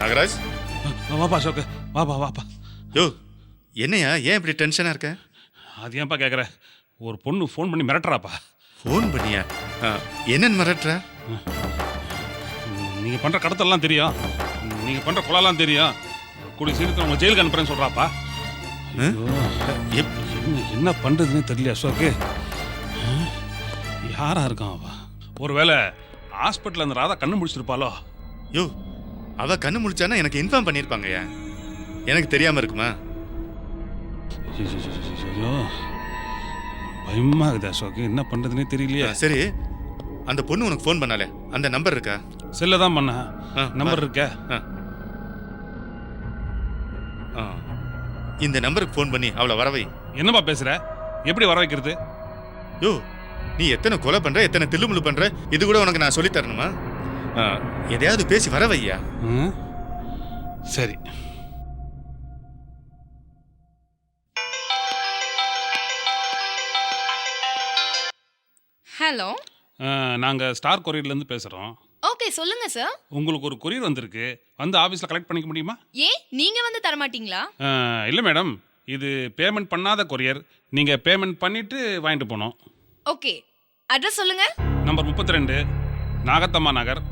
நாகராஜ், வாப்பா அசோக், வாப்பா. யோ என்னையா, ஏன் இப்படி டென்ஷனா இருக்க? அது ஏன்ப்பா கேட்குற? ஒரு பொண்ணு ஃபோன் பண்ணி மிரட்டுறாப்பா. ஃபோன் பண்ணியா? என்னன்னு மிரட்டுற? நீங்கள் பண்ணுற கடத்தெல்லாம் தெரியும், நீங்கள் பண்ணுற கொலைலாம் தெரியும், கூடிய சீக்கிரத்தில் உங்கள் ஜெயிலுக்கு அனுப்புறேன்னு சொல்கிறாப்பா. என்ன பண்ணுறதுன்னு தெரியல அசோக்கு. யாராக இருக்கான் அவ? ஒருவேளை ஹாஸ்பிட்டலில் அந்த ராதா கண்ணு முடிச்சிருப்பாளோ? யோ, அவ கண்ணு முடிச்சானா எனக்கு இன்ஃபார்ம் பண்ணியிருப்பாங்கய்யா. எனக்கு தெரியாமல் இருக்குமா? பயமா இருக்குது அசோக்கு, என்ன பண்ணுறதுனே தெரியலையே. சரி, அந்த பொண்ணு உனக்கு ஃபோன் பண்ணாலே, அந்த நம்பர் இருக்கா? செல்ல தான் பண்ண. நம்பர் இருக்கா? இந்த நம்பருக்கு ஃபோன் பண்ணி அவளை வரவை. என்னப்பா பேசுற? எப்படி வர வைக்கிறது? யோ, நீ எத்தனை கொலை பண்ற, எத்தனை தில்லுமுள்ளு பண்ற, இது கூட உனக்கு நான் சொல்லி தரணுமா? எதையாவது பேசி வரவையா. சரி. ஹலோ, நாங்கள் ஸ்டார் கொரியர்லேருந்து பேசுகிறோம். ஓகே சொல்லுங்க சார். உங்களுக்கு ஒரு கொரியர் வந்திருக்கு, வந்து ஆஃபீஸில் கலெக்ட் பண்ணிக்க முடியுமா? ஏன் நீங்க வந்து தர மாட்டீங்களா? இல்லை மேடம், இது பேமெண்ட் பண்ணாத கொரியர். நீங்கள் பேமெண்ட் பண்ணிவிட்டு வாங்கிட்டு போகணும். ஓகே, அட்ரஸ் சொல்லுங்க. நம்பர் 32, நாகத்தம்மா நகர்,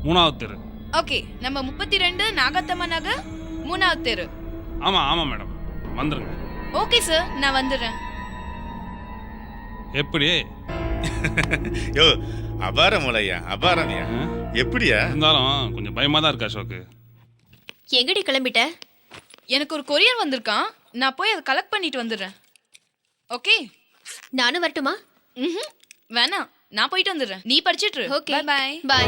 3வது தெரு. ஓகே, நம்பர் 32 நாகத்தம்மா நகர், 3வது தெரு. ஆமாம் மேடம், வந்துடுங்க. ஓகே சார், நான் வந்துடுறேன். எப்படி? யோ, அபாரம் முளையா, அபாரம்யா. எப்படியா இருந்தாலும் கொஞ்சம் பயமாக தான் இருக்கா அசோக்கு. எங்கடி கிளம்பிட்ட? எனக்கு ஒரு கொரியர் வந்திருக்கான், நான் போய் அதை கலெக்ட் பண்ணிட்டு வந்துடுறேன். ஓகே, நானும் வரட்டுமா? வேணாம், நான் போயிட்டு வந்துடுறேன். நீ படிச்சிட்டு. Okay, bye bye.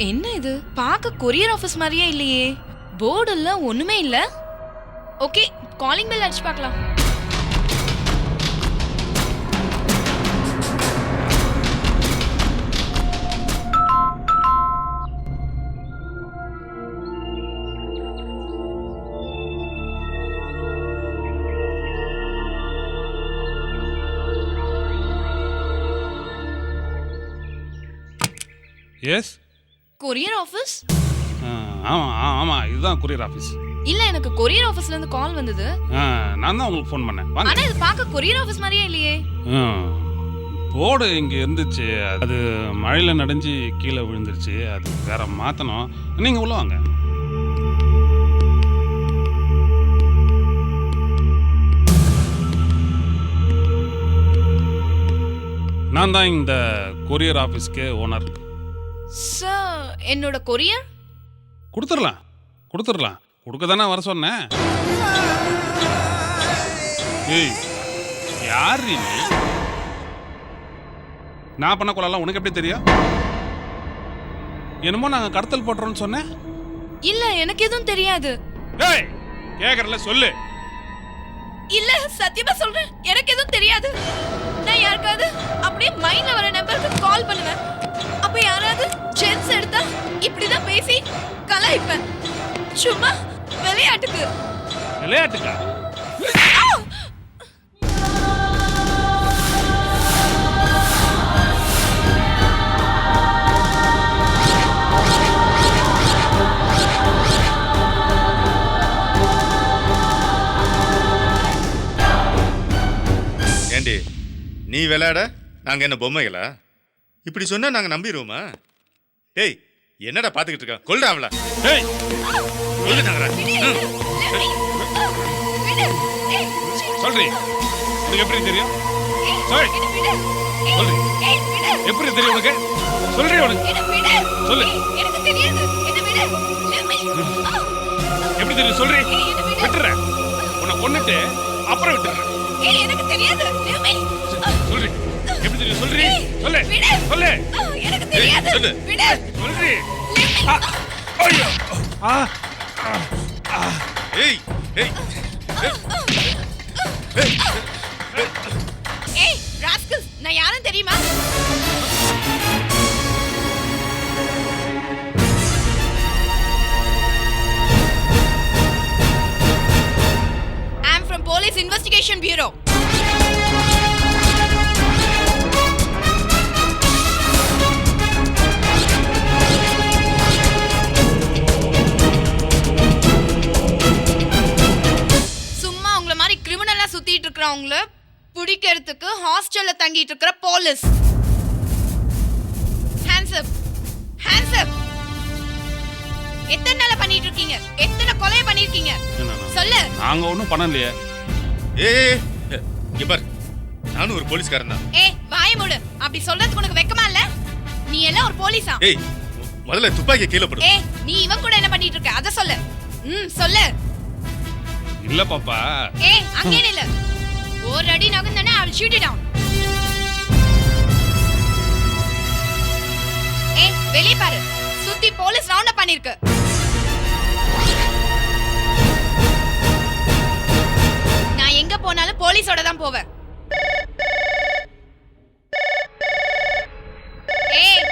என்ன இது? பார்க்க கொரியர் ஆபீஸ் மாதிரியே இல்லையே. போர்டு எல்லாம் ஒண்ணுமே இல்ல. ஓகே, காலிங் பெல் அடிச்சு பார்க்கலாம். Yes, courier office? ஆமாம், இதுதான் கொரியர் ஆஃபீஸ். இல்ல எனக்கு கொரியர் ஆபீஸ்ல இருந்து கால் வந்தது. நான் தான் உங்களுக்கு ஃபோன் பண்ணேன். வாங்க. ஆனா இது பார்க்க கொரியர் ஆபீஸ் மாதிரியே இல்லையே. போர்டு இங்க இருந்துச்சு, அது மழையில நனைஞ்சு கீழே விழுந்துருச்சு, அது வேற மாத்தணும். நீங்க உள்ள வாங்க. நான் தான் இந்த கொரியர் ஆபீஸ்க்கு ஓனர். சார் என்னோட கொரியர் கொடுத்துடலாம் கொடுக்க தானே வர சொன்னேன். ஏய் யார் நீ? நான் பண்ண கொள்ளலாம் உனக்கு எப்படி தெரியும்? என்னமோ நாங்க கடத்தல் போட்டுறோம்னு சொன்னேன். இல்ல எனக்கு எதுவும் தெரியாது. ஏய் கேக்குறல சொல்லு. இல்ல சத்தியமா சொல்றேன், எனக்கு எதுவும் தெரியாது. நான் யாருக்காவது அப்படியே மைண்ட்ல வர நம்பருக்கு கால் பண்ணுவேன். அப்ப யாராவது ஜென்ஸ் எடுத்தா இப்படிதான் பேசி கலாய்ப்பேன். சும்மா விளையாட்டுக்கா? ஏண்டி நீ விளையாட நாங்க என்ன பொம்மைகளா? இப்படி சொன்னா நாங்க நம்பிடுவோமா? டேய் என்னடா பாத்துக்கிட்டு இருக்க? கொல்றா அவள. டேய் கொல்லுங்கடா. சொல்றீ உனக்கு எப்படி தெரியும்? சொல்றீ எப்படி தெரியும் உனக்கு? சொல்றீ உனக்கு சொல்லு. எனக்கு தெரியாது. என்ன விடு. எப்படி தெரியும்? சொல்றீ. விட்டுறேன் உன்னை கொன்னுட்டு அப்புறம் விட்டுறேன். எனக்கு தெரியாது. சொல்றீ எப்படி தெரியும்? சொல்றீ. சொல்லு சொல்லு. எனக்கு தெரியாது. சொல்லு. விடு. சொல்றீ. ஐயோ ஏய் ஏய் ஏய் ராஸ்கல், நான் யாரும் தெரியுமா? I am from Police Investigation Bureau. சும்மா உங்கள மாதிரி கிரிமினலா சுத்திட்டு இருக்கறவங்கள பிடிக்கிறதுக்கு ஹாஸ்டல்ல தங்கிட்டு இருக்கிற போலீஸ். Hands up. எத்தனை நாளா பண்ணிட்டு இருக்கீங்க? எத்தனை கொலை பண்ணிருக்கீங்க? சொல்லு. நாங்க ஒண்ணும் பண்ணலையே. ஏய் இங்க பார், நானும் ஒரு போலீஸ்காரன் தான். ஏய் வாயை மூடு. அப்படி சொல்றதுக்கு உனக்கு வெக்கமா இல்ல? நீ எல்லாம் ஒரு போலீஸா? ஏய் முதல்ல துப்பாக்கியை கீழே போடு. ஏய் நீ இவன் கூட என்ன பண்ணிட்டு இருக்க? அத சொல்லு. சொல்லு. இல்ல பாப்பா. ஏய் அங்கே நில்லு. ஒரு அடி நகர்ந்தனா I will shoot you down. ஏய் வெளிய பாரு. சுத்தி போலீஸ் ரவுண்ட் அப் பண்ணிருக்கு. நான் எங்க போனாலும் போலீஸோட தான் போவேன். ஏய்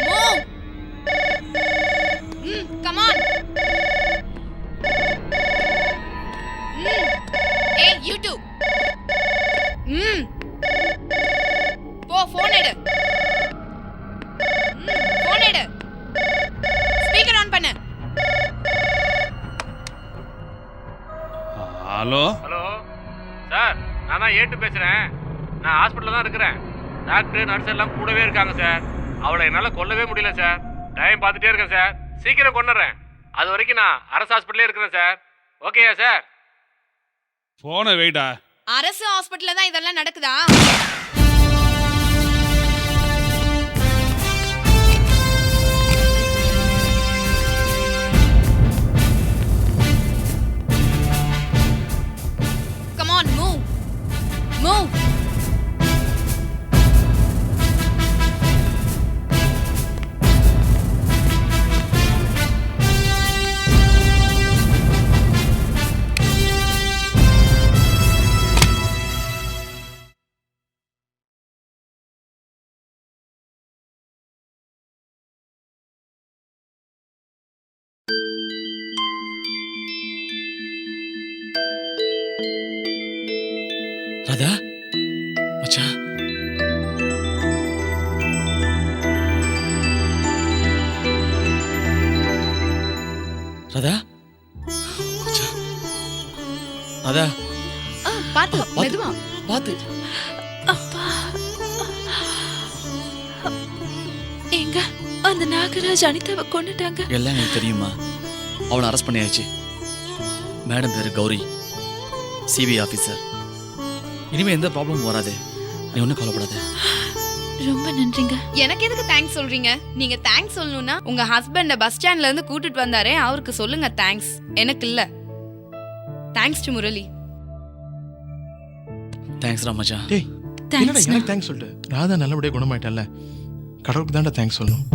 மூவ். Come on. ஏய் you too. போ ஃபோன் எடு. ஃபோன் எடு. ஸ்பீக்கர் ஆன் பண்ணு. ஹலோ சார், நான் தான் ஏட்டு பேசுறேன். நான் ஹாஸ்பிட்டல்ல தான் இருக்கிறேன். டாக்டர் நர்ஸ் எல்லாம் கூடவே இருக்காங்க சார். அவளை என்னால கொல்லவே முடியல சார். டைம் பார்த்துட்டே இருக்கேன் சார். சீக்கிரம் கொண்டுறேன். அது வரைக்கும் நான் அரசு ஹாஸ்பிட்டலே இருக்கிறேன் சார். ஓகேயா சார்? போனை வைடா. அரசு ஹாஸ்பிட்டல்ல தான் இதெல்லாம் நடக்குதா? அதா பாத்து மெதுவா. பார்த்து அப்பா எங்க அந்த நாகராஜ் அனிதாவை கொண்டுட்டாங்க. எல்லாம் எனக்கு தெரியுமா. அவளை அரெஸ்ட் பண்ணியாச்சு. மேடம் பேரு கௌரி, சிபிஐ ஆஃபீஸர். இனிமே எந்த ப்ராப்ளமும் வராது. நீ ஒன்றும் கவலைப்படாத. ரொம்ப நன்றிங்க. எனக்கு எதுக்கு தேங்க்ஸ் சொல்றீங்க? நீங்க தேங்க்ஸ் சொல்லணும்னா உங்க ஹஸ்பண்ட பஸ் ஸ்டாண்ட்ல இருந்து கூட்டிட்டு வந்தாரே அவருக்கு சொல்லுங்க தேங்க்ஸ். எனக்கு இல்ல. Thanks to Murali. தேங்க்ஸ் ராமஜா. டேய் என்னடா எனக்கு தேங்க்ஸ் சொல்லிட்டு ராதா நல்லபடியாக குணமாயிட்டால, கடவுளுக்கு தான்டா தேங்க்ஸ் சொல்லணும்.